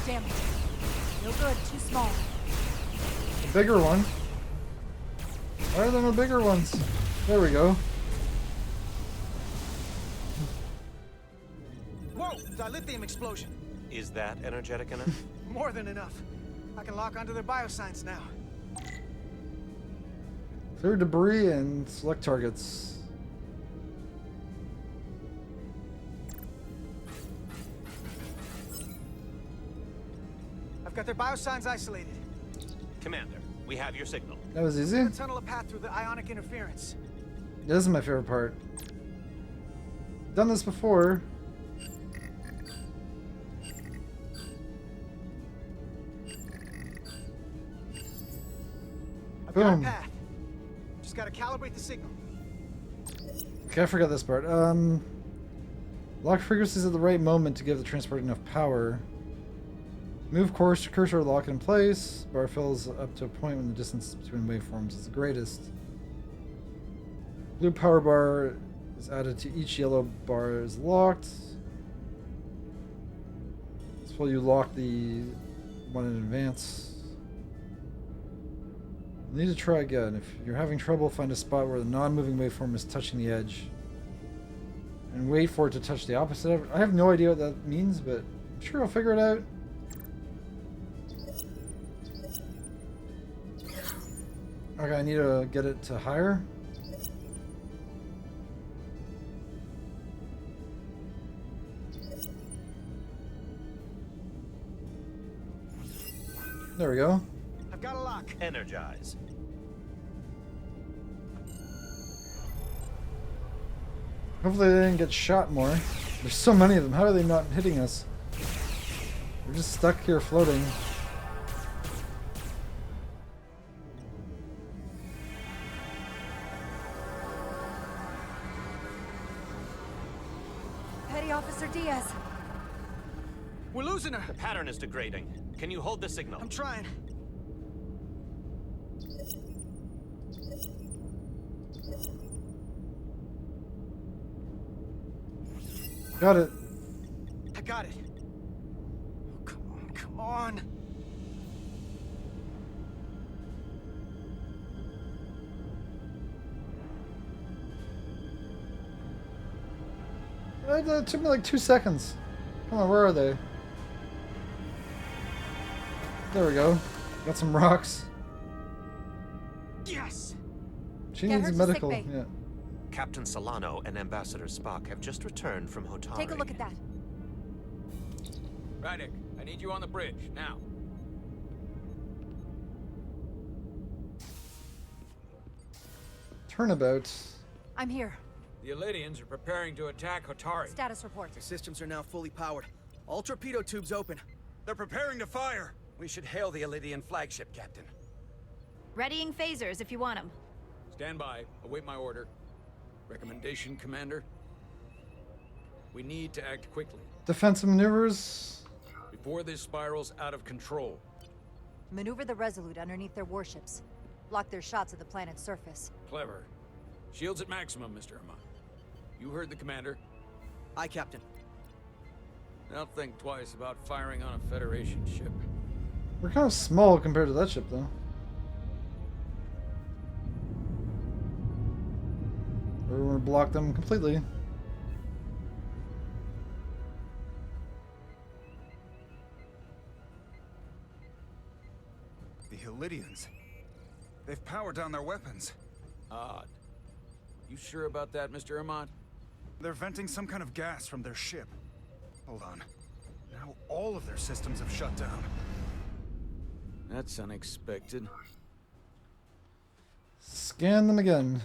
Damn it. No good, too small. A bigger one. Why are there no bigger ones? There we go. Whoa! Dilithium explosion. Is that energetic enough? More than enough. I can lock onto their biosigns now. Clear debris and select targets. I've got their biosigns isolated. Commander, we have your signal. That was easy. Tunnel a path through the ionic interference. This is my favorite part. Done this before. I've got a Boom. path. Just gotta calibrate the signal. Okay, I forgot this part. Lock frequencies at the right moment to give the transport enough power. Move course to cursor lock in place. Bar fills up to a point when the distance between waveforms is the greatest. Blue power bar is added to each yellow bar is locked. This will you lock the one in advance. Need to try again. If you're having trouble, find a spot where the non-moving waveform is touching the edge. And wait for it to touch the opposite of it. I have no idea what that means, but I'm sure I'll figure it out. Okay, I need to get it to higher. There we go. I've got a lock. Energize. Hopefully they didn't get shot more. There's so many of them. How are they not hitting us? We're just stuck here floating. Petty Officer Diaz. We're losing her. The pattern is degrading. Can you hold the signal? I'm trying. Got it. I got it. Oh, come on, come on. It took me like 2 seconds. Come on, where are they? There we go. Got some rocks. Yes. She Get needs her a to medical. sickbay. Yeah. Captain Solano and Ambassador Spock have just returned from Hotari. Take a look at that. Rydick, I need you on the bridge, now. Turnabout. I'm here. The Elydians are preparing to attack Hotari. Status report. The systems are now fully powered. All torpedo tubes open. They're preparing to fire. We should hail the Elydian flagship, Captain. Readying phasers if you want them. Stand by. Await my order. Recommendation, Commander? We need to act quickly. Defensive maneuvers. Before this spirals out of control. Maneuver the Resolute underneath their warships. Block their shots at the planet's surface. Clever. Shields at maximum, Mr. Herman. You heard the Commander. Aye, Captain. Now think twice about firing on a Federation ship. We're kind of small compared to that ship, though. We're gonna block them completely. The Elydians. They've powered down their weapons. Odd. You sure about that, Mr. Herman? They're venting some kind of gas from their ship. Hold on. Now all of their systems have shut down. That's unexpected. Scan them again.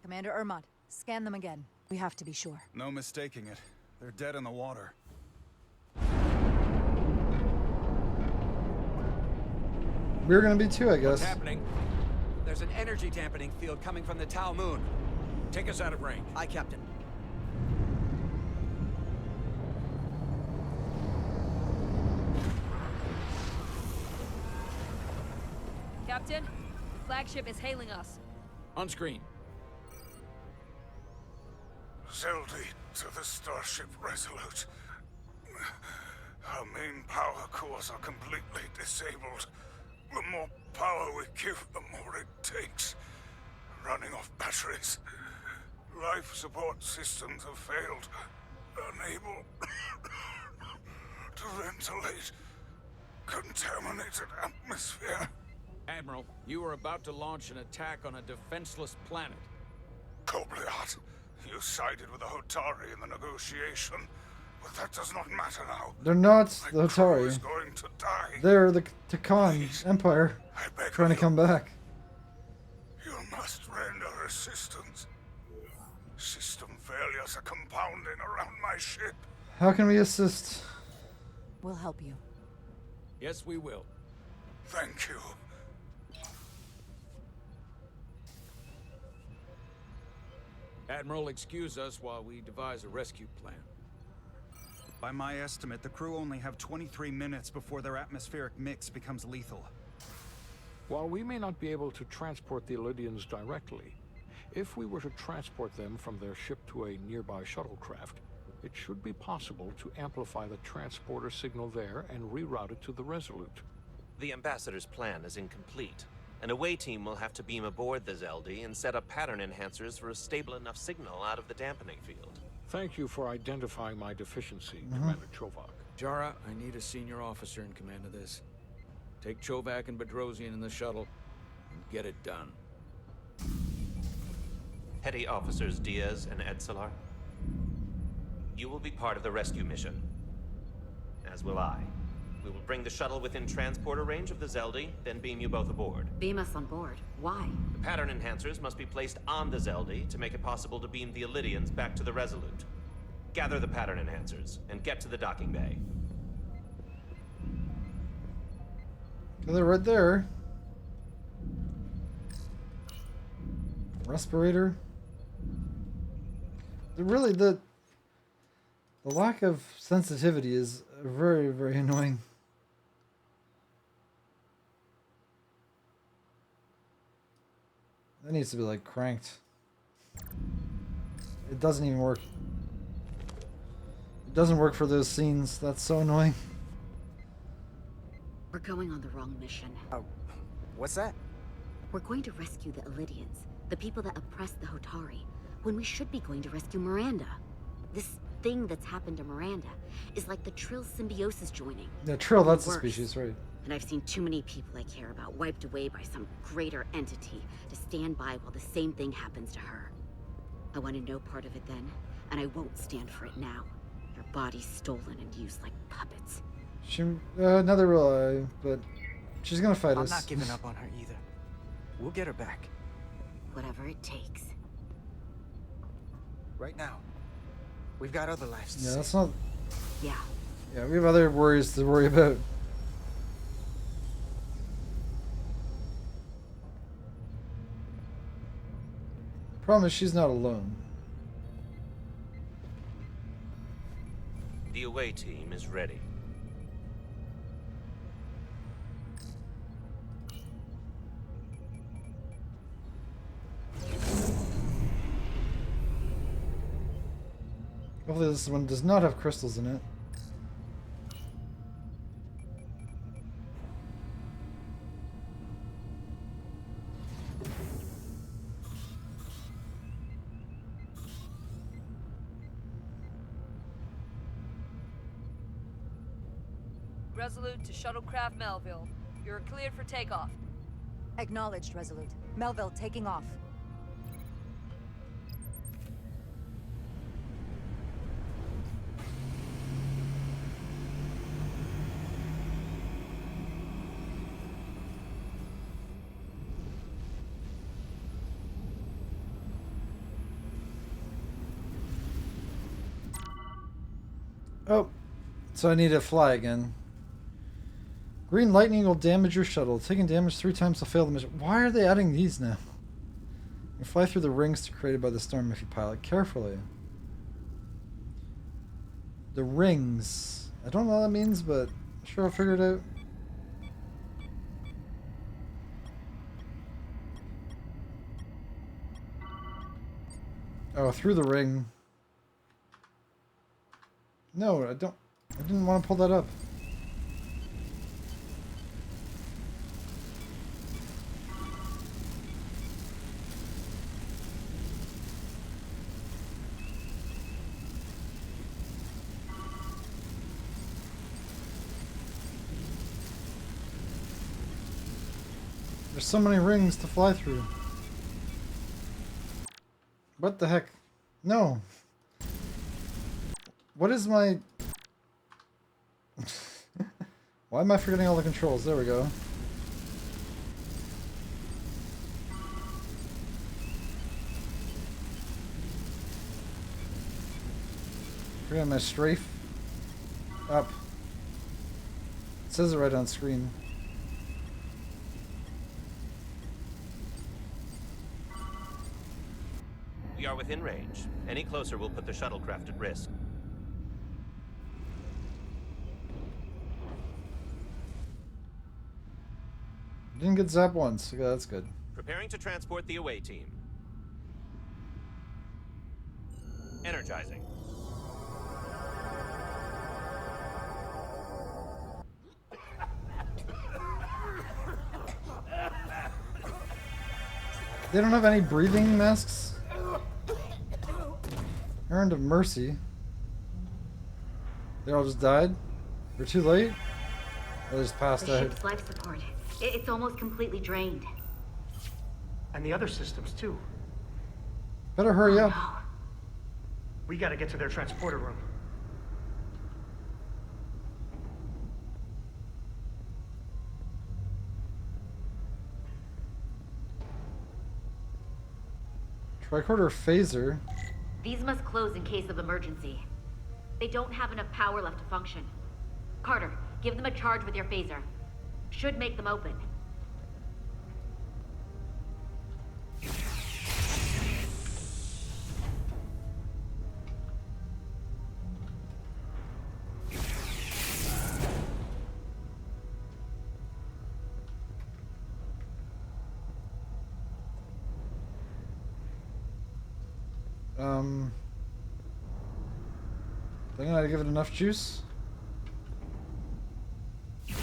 Commander Ermont, scan them again. We have to be sure. No mistaking it. They're dead in the water. We're gonna be too, I guess. What's happening? There's an energy dampening field coming from the Tau Moon. Take us out of range. Aye, Captain. Captain, the flagship is hailing us. On screen. Zeldy to the Starship Resolute. Our main power cores are completely disabled. The more power we give, the more it takes. Running off batteries. Life support systems have failed. Unable to ventilate contaminated atmosphere. Admiral, you are about to launch an attack on a defenseless planet. Kobliat, you sided with the Hotari in the negotiation, but that does not matter now. They're not My the crew Hotari. is going to die. They're the Takan Empire trying to come back. You must render assistance. System failures are compounding around my ship. How can we assist? We'll help you. Yes, we will. Thank you. Admiral, excuse us while we devise a rescue plan. By my estimate, the crew only have 23 minutes before their atmospheric mix becomes lethal. While we may not be able to transport the Elydians directly, if we were to transport them from their ship to a nearby shuttlecraft, it should be possible to amplify the transporter signal there and reroute it to the Resolute. The Ambassador's plan is incomplete. An away team will have to beam aboard the Zeldy and set up pattern enhancers for a stable enough signal out of the dampening field. Thank you for identifying my deficiency, Commander Chovak. Jara, I need a senior officer in command of this. Take Chovak and Bedrosian in the shuttle and get it done. Petty Officers Diaz and Edsalar, you will be part of the rescue mission. As will I. We will bring the shuttle within transporter range of the Zeldy, then beam you both aboard. Beam us on board. Why? The pattern enhancers must be placed on the Zeldy to make it possible to beam the Elydians back to the Resolute. Gather the pattern enhancers and get to the docking bay. They're right there. Respirator. Really, the lack of sensitivity is very, very annoying. That needs to be like cranked. It doesn't even work. It doesn't work for those scenes. That's so annoying. We're going on the wrong mission. Oh, what's that? We're going to rescue the Elydians, the people that oppressed the Hotari, when we should be going to rescue Miranda. This thing that's happened to Miranda is like the Trill symbiosis joining. Yeah, Trill, that's the Worse. species, right? And I've seen too many people I care about wiped away by some greater entity to stand by while the same thing happens to her. I wanted no part of it then, and I won't stand for it now. Their bodies stolen and used like puppets. She, another real eye, but she's gonna fight us. I'm not giving up on her either. We'll get her back. Whatever it takes. Right now. We've got other lives to Yeah, save. that's not. Yeah. Yeah, we have other worries to worry about. Problem is, she's not alone. The away team is ready. Hopefully this one does not have crystals in it. Resolute to Shuttlecraft Melville. You're cleared for takeoff. Acknowledged, Resolute. Melville taking off. Oh, so I need to fly again. Green lightning will damage your shuttle. Taking damage 3 times will fail the mission. Why are they adding these now? You fly through the rings created by the storm if you pilot carefully. The rings. I don't know what that means, but sure I'll figure it out. Oh, through the ring. No, I don't. I didn't want to pull that up. There's so many rings to fly through. What the heck? No. What is my... Why am I forgetting all the controls? There we go. Forgetting my strafe. Up. It says it right on screen. We are within range. Any closer will put the shuttlecraft at risk. Didn't get zapped once. Okay, that's good. Preparing to transport the away team. Energizing. They don't have any breathing masks? Errand of mercy. They all just died? We're too late? Or they just passed The out? ship's life support. It's almost completely drained. And the other systems, too. Better hurry up. No. We gotta get to their transporter room. Tricorder phaser. These must close in case of emergency. They don't have enough power left to function. Carter, give them a charge with your phaser. Should make them open. Think I give it enough juice? I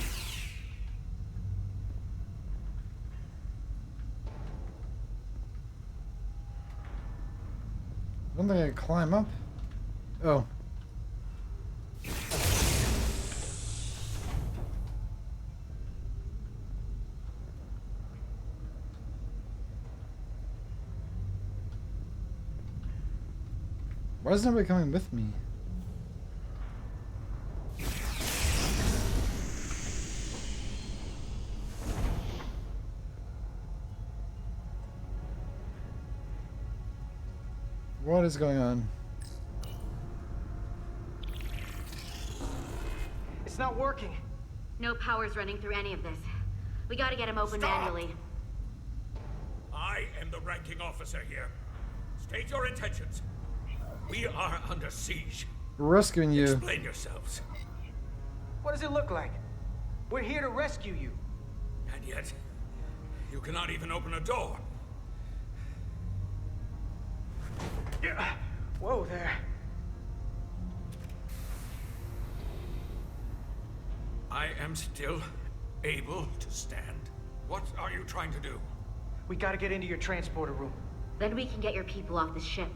don't think I can climb up. Oh. Why is nobody coming with me? What is going on? It's not working. No power's running through any of this. We gotta get him open manually. I am the ranking officer here. State your intentions. We are under siege. We're rescuing you. Explain yourselves. What does it look like? We're here to rescue you. And yet, you cannot even open a door. Yeah. Whoa there. I am still able to stand. What are you trying to do? We gotta get into your transporter room. Then we can get your people off this ship.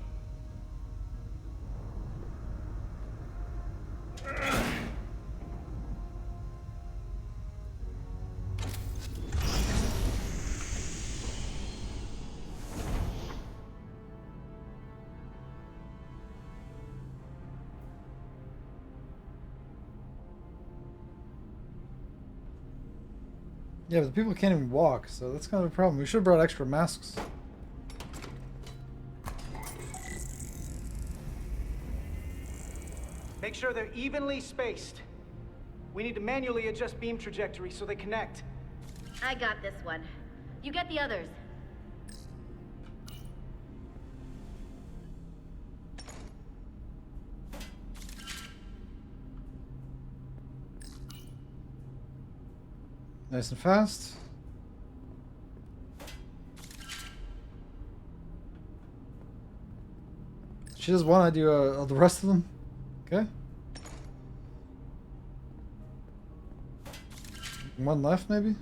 Yeah, but the people can't even walk, so that's kind of a problem. We should have brought extra masks. Make sure they're evenly spaced. We need to manually adjust beam trajectory so they connect. I got this one. You get the others. Nice and fast. She does one, I do the rest of them. Okay. One left, maybe?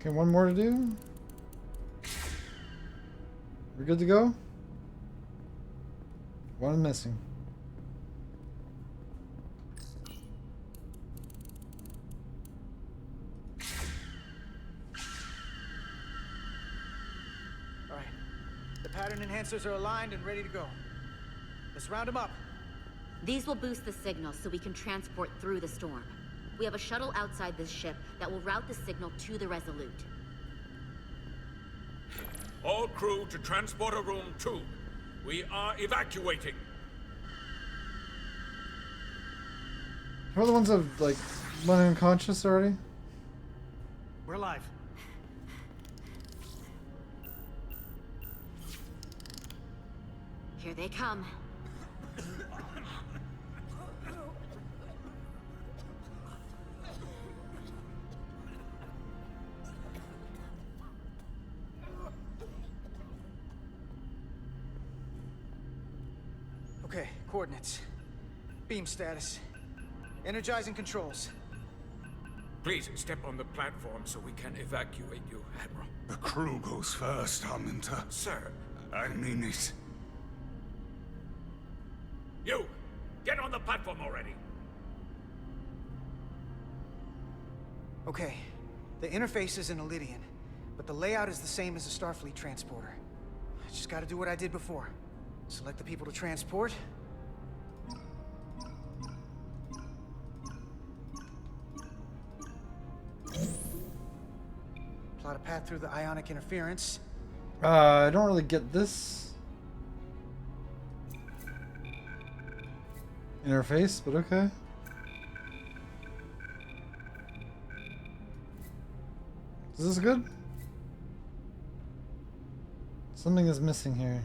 Okay, one more to do. We're good to go? One missing. All right. The pattern enhancers are aligned and ready to go. Let's round them up. These will boost the signal so we can transport through the storm. We have a shuttle outside this ship that will route the signal to the Resolute. All crew to Transporter Room 2. We are evacuating. Who are the ones that have, like, went unconscious already? We're alive. Here they come. Okay, coordinates. Beam status. Energizing controls. Please step on the platform so we can evacuate you, Admiral. The crew goes first, Arminta. Sir. I mean it. You! Get on the platform already! Okay, the interface is in Elydian, but the layout is the same as a Starfleet transporter. I just gotta do what I did before. Select the people to transport. Plot a path through the ionic interference. I don't really get this interface, but okay. Is this good? Something is missing here.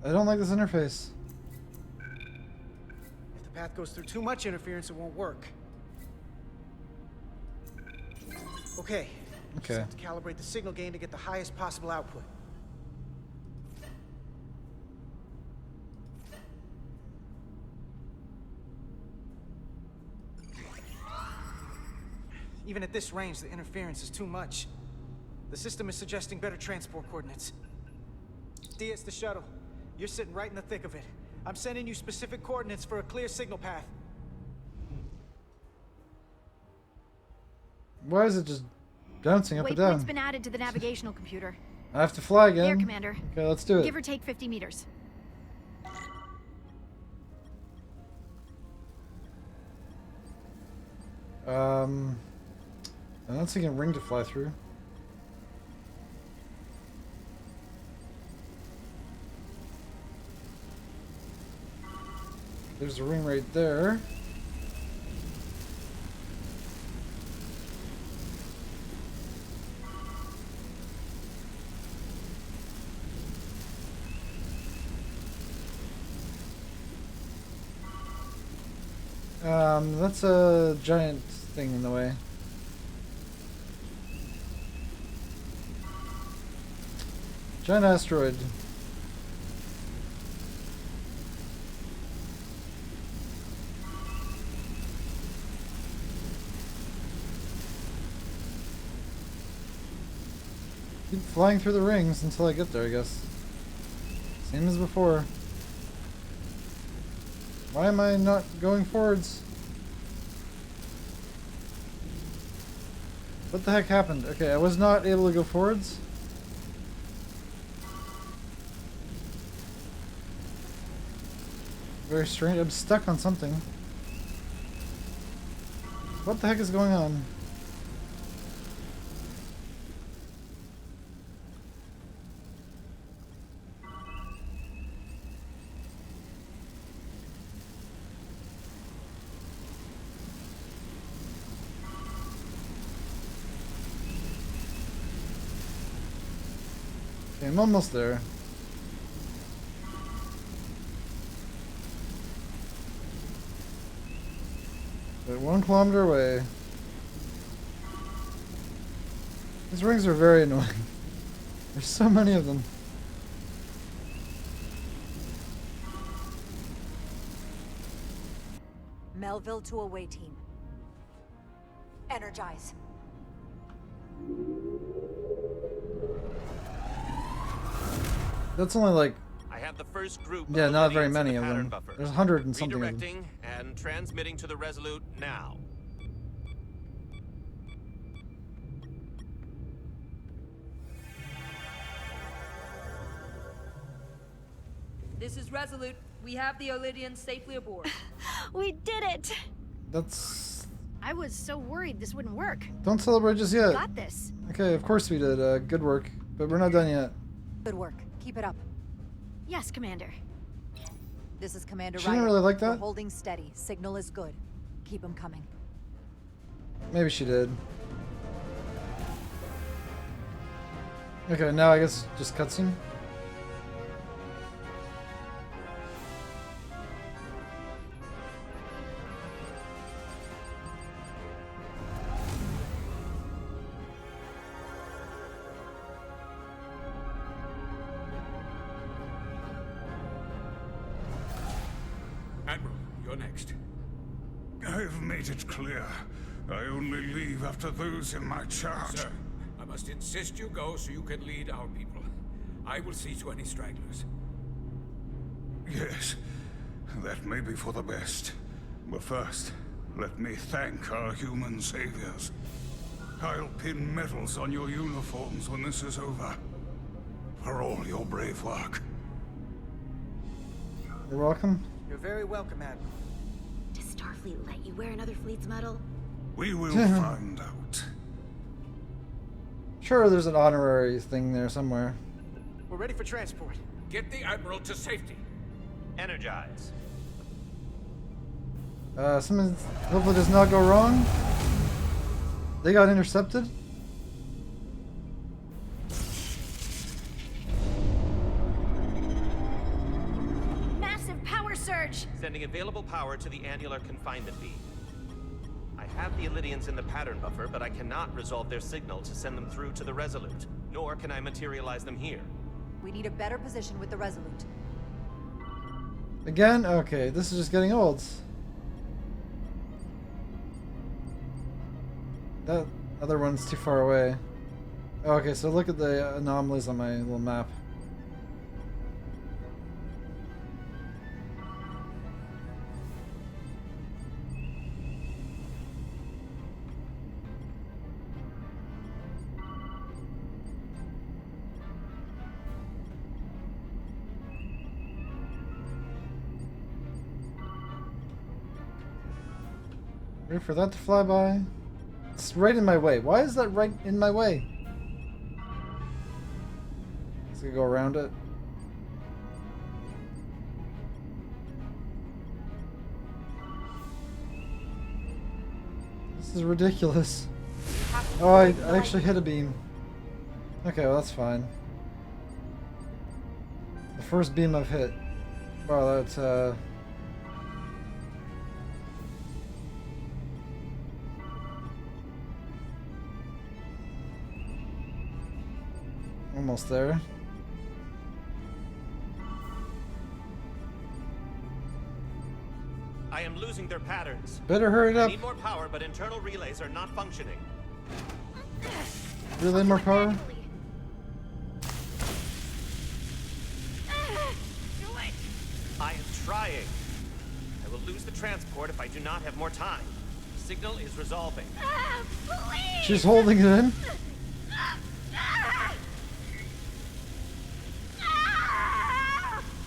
I don't like this interface. If the path goes through too much interference, it won't work. Okay. Just Okay. have to calibrate the signal gain to get the highest possible output. Even at this range, the interference is too much. The system is suggesting better transport coordinates. Diaz, the shuttle. You're sitting right in the thick of it. I'm sending you specific coordinates for a clear signal path. Why is it just bouncing up and down? Waypoint's been added to the navigational computer. I have to fly again. There, Commander. Okay, let's do it. Give or take 50 meters. I'm not seeing a ring to fly through. There's a ring right there. That's a giant thing in the way. Giant asteroid. Keep flying through the rings until I get there, I guess. Same as before. Why am I not going forwards? What the heck happened? Okay, I was not able to go forwards. Very strange. I'm stuck on something. What the heck is going on? I'm almost there. But 1 kilometer away. These rings are very annoying. There's so many of them. Melville to away team. Energize. That's only like... I have the first group. Yeah, not very in many the of pattern them. buffer. There's 100 and something of them. Redirecting and transmitting to the Resolute now. This is Resolute. We have the Olidians safely aboard. We did it! That's... I was so worried this wouldn't work. Don't celebrate just yet. Got this. Okay, of course we did. Good work. But we're not done yet. Good work. Keep it up. Yes, Commander. This is Commander She Ryder. didn't really like that? We're holding steady. Signal is good. Keep them coming. Maybe she did. Okay, now I guess just cutscene. Admiral, you're next. I've made it clear. I only leave after those in my charge. Sir, I must insist you go so you can lead our people. I will see to any stragglers. Yes, that may be for the best. But first, let me thank our human saviors. I'll pin medals on your uniforms when this is over. For all your brave work. You're welcome. You're very welcome, Admiral. Does Starfleet let you wear another fleet's medal? We will find out. Sure, there's an honorary thing there somewhere. We're ready for transport. Get the Admiral to safety. Energize. Something hopefully does not go wrong. They got intercepted. Massive power surge! Sending available power to the annular confinement beam. I have the Illidians in the pattern buffer, but I cannot resolve their signal to send them through to the Resolute. Nor can I materialize them here. We need a better position with the Resolute. Again? Okay, this is just getting old. That other one's too far away. Okay, so look at the anomalies on my little map. Wait for that to fly by. It's right in my way. Why is that right in my way? Let's go around it. This is ridiculous. Oh, I actually hit a beam. Okay, well that's fine. The first beam I've hit. Wow, that's almost there. I am losing their patterns. Better hurry it I up. need more power, but internal relays are not functioning. Really more power? I am trying. I will lose the transport if I do not have more time. Signal is resolving. She's holding it in.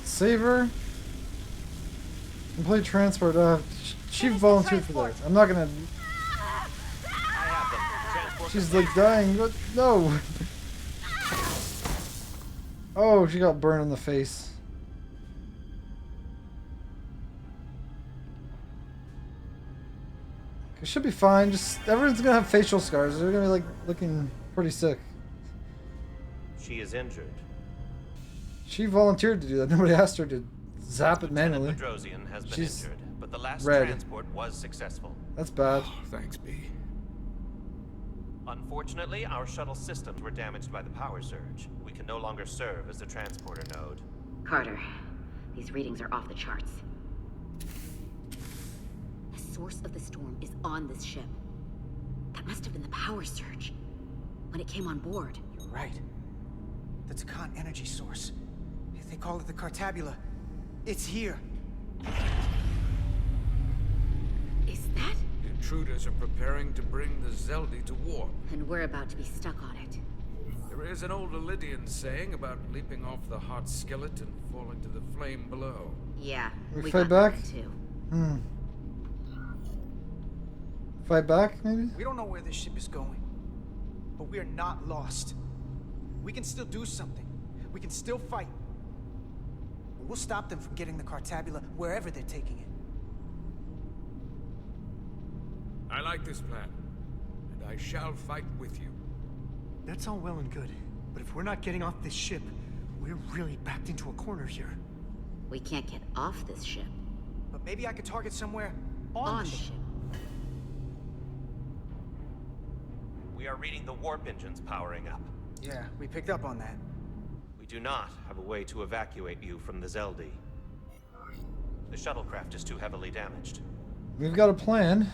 Save her. Complete transport. She volunteered for that. I'm not gonna. She's like dying. What? No. Oh, she got burned in the face. It should be fine. Just everyone's gonna have facial scars. They're gonna be like looking pretty sick. She is injured. She volunteered to do that. Nobody asked her to zap it manually. Lieutenant Bedrosian has been She's injured, but the last red. transport was successful. That's bad. Oh, thanks, B. Unfortunately, our shuttle systems were damaged by the power surge. We can no longer serve as the transporter node. Carter, these readings are off the charts. The source of the storm is on this ship. That must have been the power surge when it came on board. You're right. The Takan energy source. They call it the Cartabula. It's here. Is that? The intruders are preparing to bring the Zeldi to warp. And we're about to be stuck on it. There is an old Lydian saying about leaping off the hot skillet and falling to the flame below. Yeah, We got fight back? that too. Fight back, maybe? We don't know where this ship is going, but we are not lost. We can still do something. We can still fight. We'll stop them from getting the Cartabula wherever they're taking it. I like this plan, and I shall fight with you. That's all well and good, but if we're not getting off this ship, we're really backed into a corner here. We can't get off this ship. But maybe I could target somewhere on the ship. We are reading the warp engines powering up. Yeah, we picked up on that. We do not have a way to evacuate you from the Zeldi. The shuttlecraft is too heavily damaged. We've got a plan.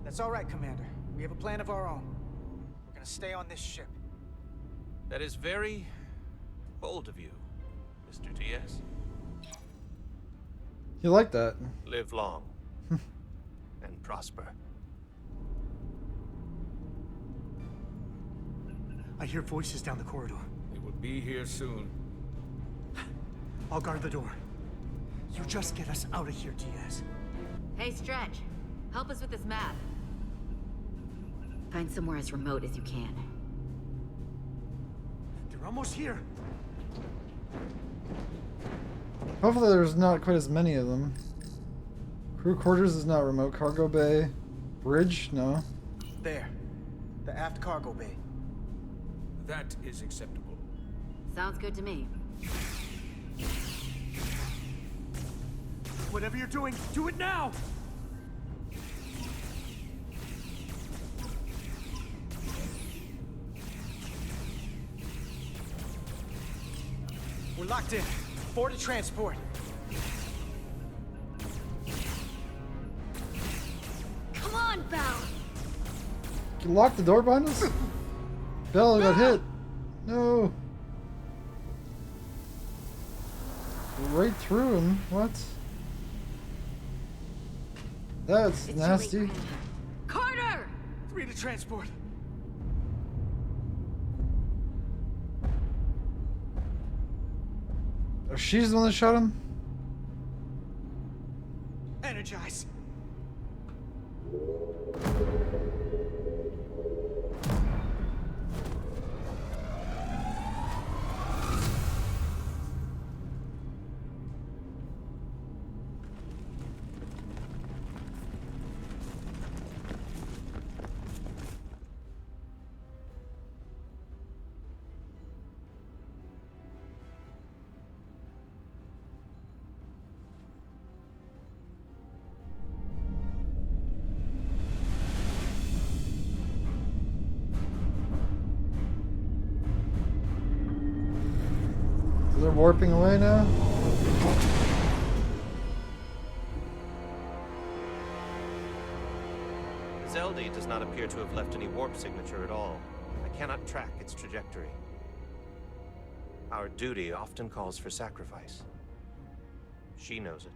That's all right, Commander. We have a plan of our own. We're gonna stay on this ship. That is very bold of you, Mr. Diaz. You like that? Live long and prosper. I hear voices down the corridor. They will be here soon. I'll guard the door. You just get us out of here, Diaz. Hey, Stretch. Help us with this map. Find somewhere as remote as you can. They're almost here. Hopefully there's not quite as many of them. Crew quarters is not remote. Cargo bay. Bridge? No. There. The aft cargo bay. That is acceptable. Sounds good to me. Whatever you're doing, do it now! We're locked in. Board to transport. Come on, Bell! You locked the door behind us? Bella got hit. No. Right through him. What? That's nasty. Carter! 3 to transport. Oh, she's the one that shot him? Energize. So they're warping away now? Zeldi does not appear to have left any warp signature at all. I cannot track its trajectory. Our duty often calls for sacrifice. She knows it,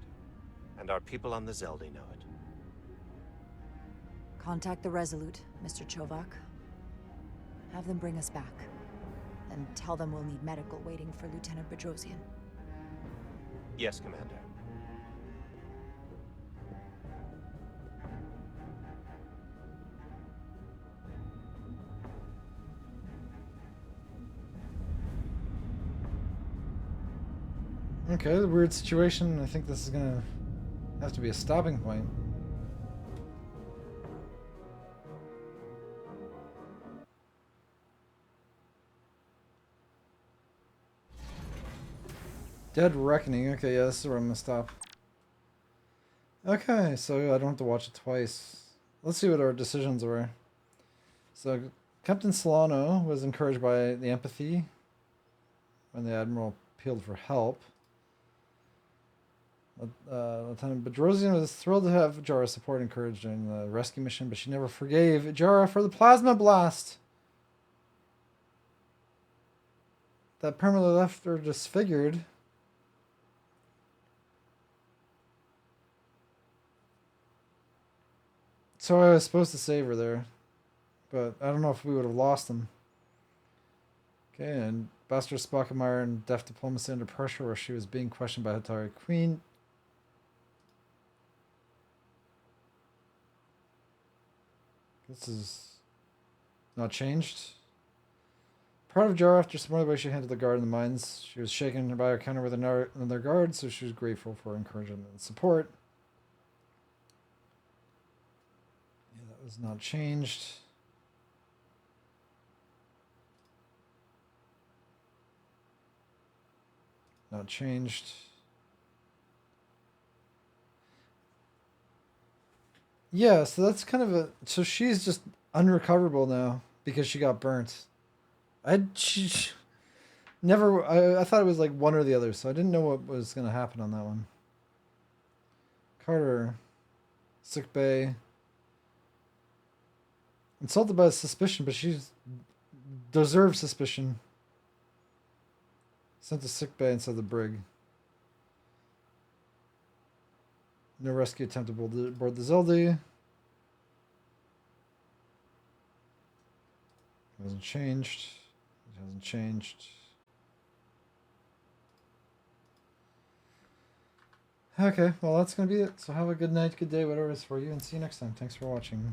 and our people on the Zeldi know it. Contact the Resolute, Mr. Chovak. Have them bring us back. And tell them we'll need medical waiting for Lieutenant Bedrosian. Yes, Commander. Okay, the weird situation. I think this is gonna have to be a stopping point. Dead Reckoning. Okay, yeah, this is where I'm gonna stop. Okay, so I don't have to watch it twice. Let's see what our decisions were. So Captain Solano was encouraged by the empathy when the Admiral appealed for help. Lieutenant Bedrosian was thrilled to have Jara support and encouraged during the rescue mission, but she never forgave Jara for the plasma blast that permanently left her disfigured. So I was supposed to save her there, but I don't know if we would have lost him. Okay, and Buster Spockmeyer and deft diplomacy under pressure where she was being questioned by Hatari Queen. This is not changed. Proud of Jara after some other way she handled the guard in the mines. She was shaken by her encounter with another guard, so she was grateful for encouragement and support. Yeah, that was not changed. Not changed. Yeah, so that's kind of a... So she's just unrecoverable now because she got burnt. She never... I thought it was like one or the other, so I didn't know what was going to happen on that one. Carter. Sick bay. Insulted by suspicion, but she's... deserves suspicion. Sent to sick bay instead of the brig. No rescue attempt aboard the Zelda. It hasn't changed. It hasn't changed. Okay, well that's going to be it. So have a good night, good day, whatever it is for you, and see you next time. Thanks for watching.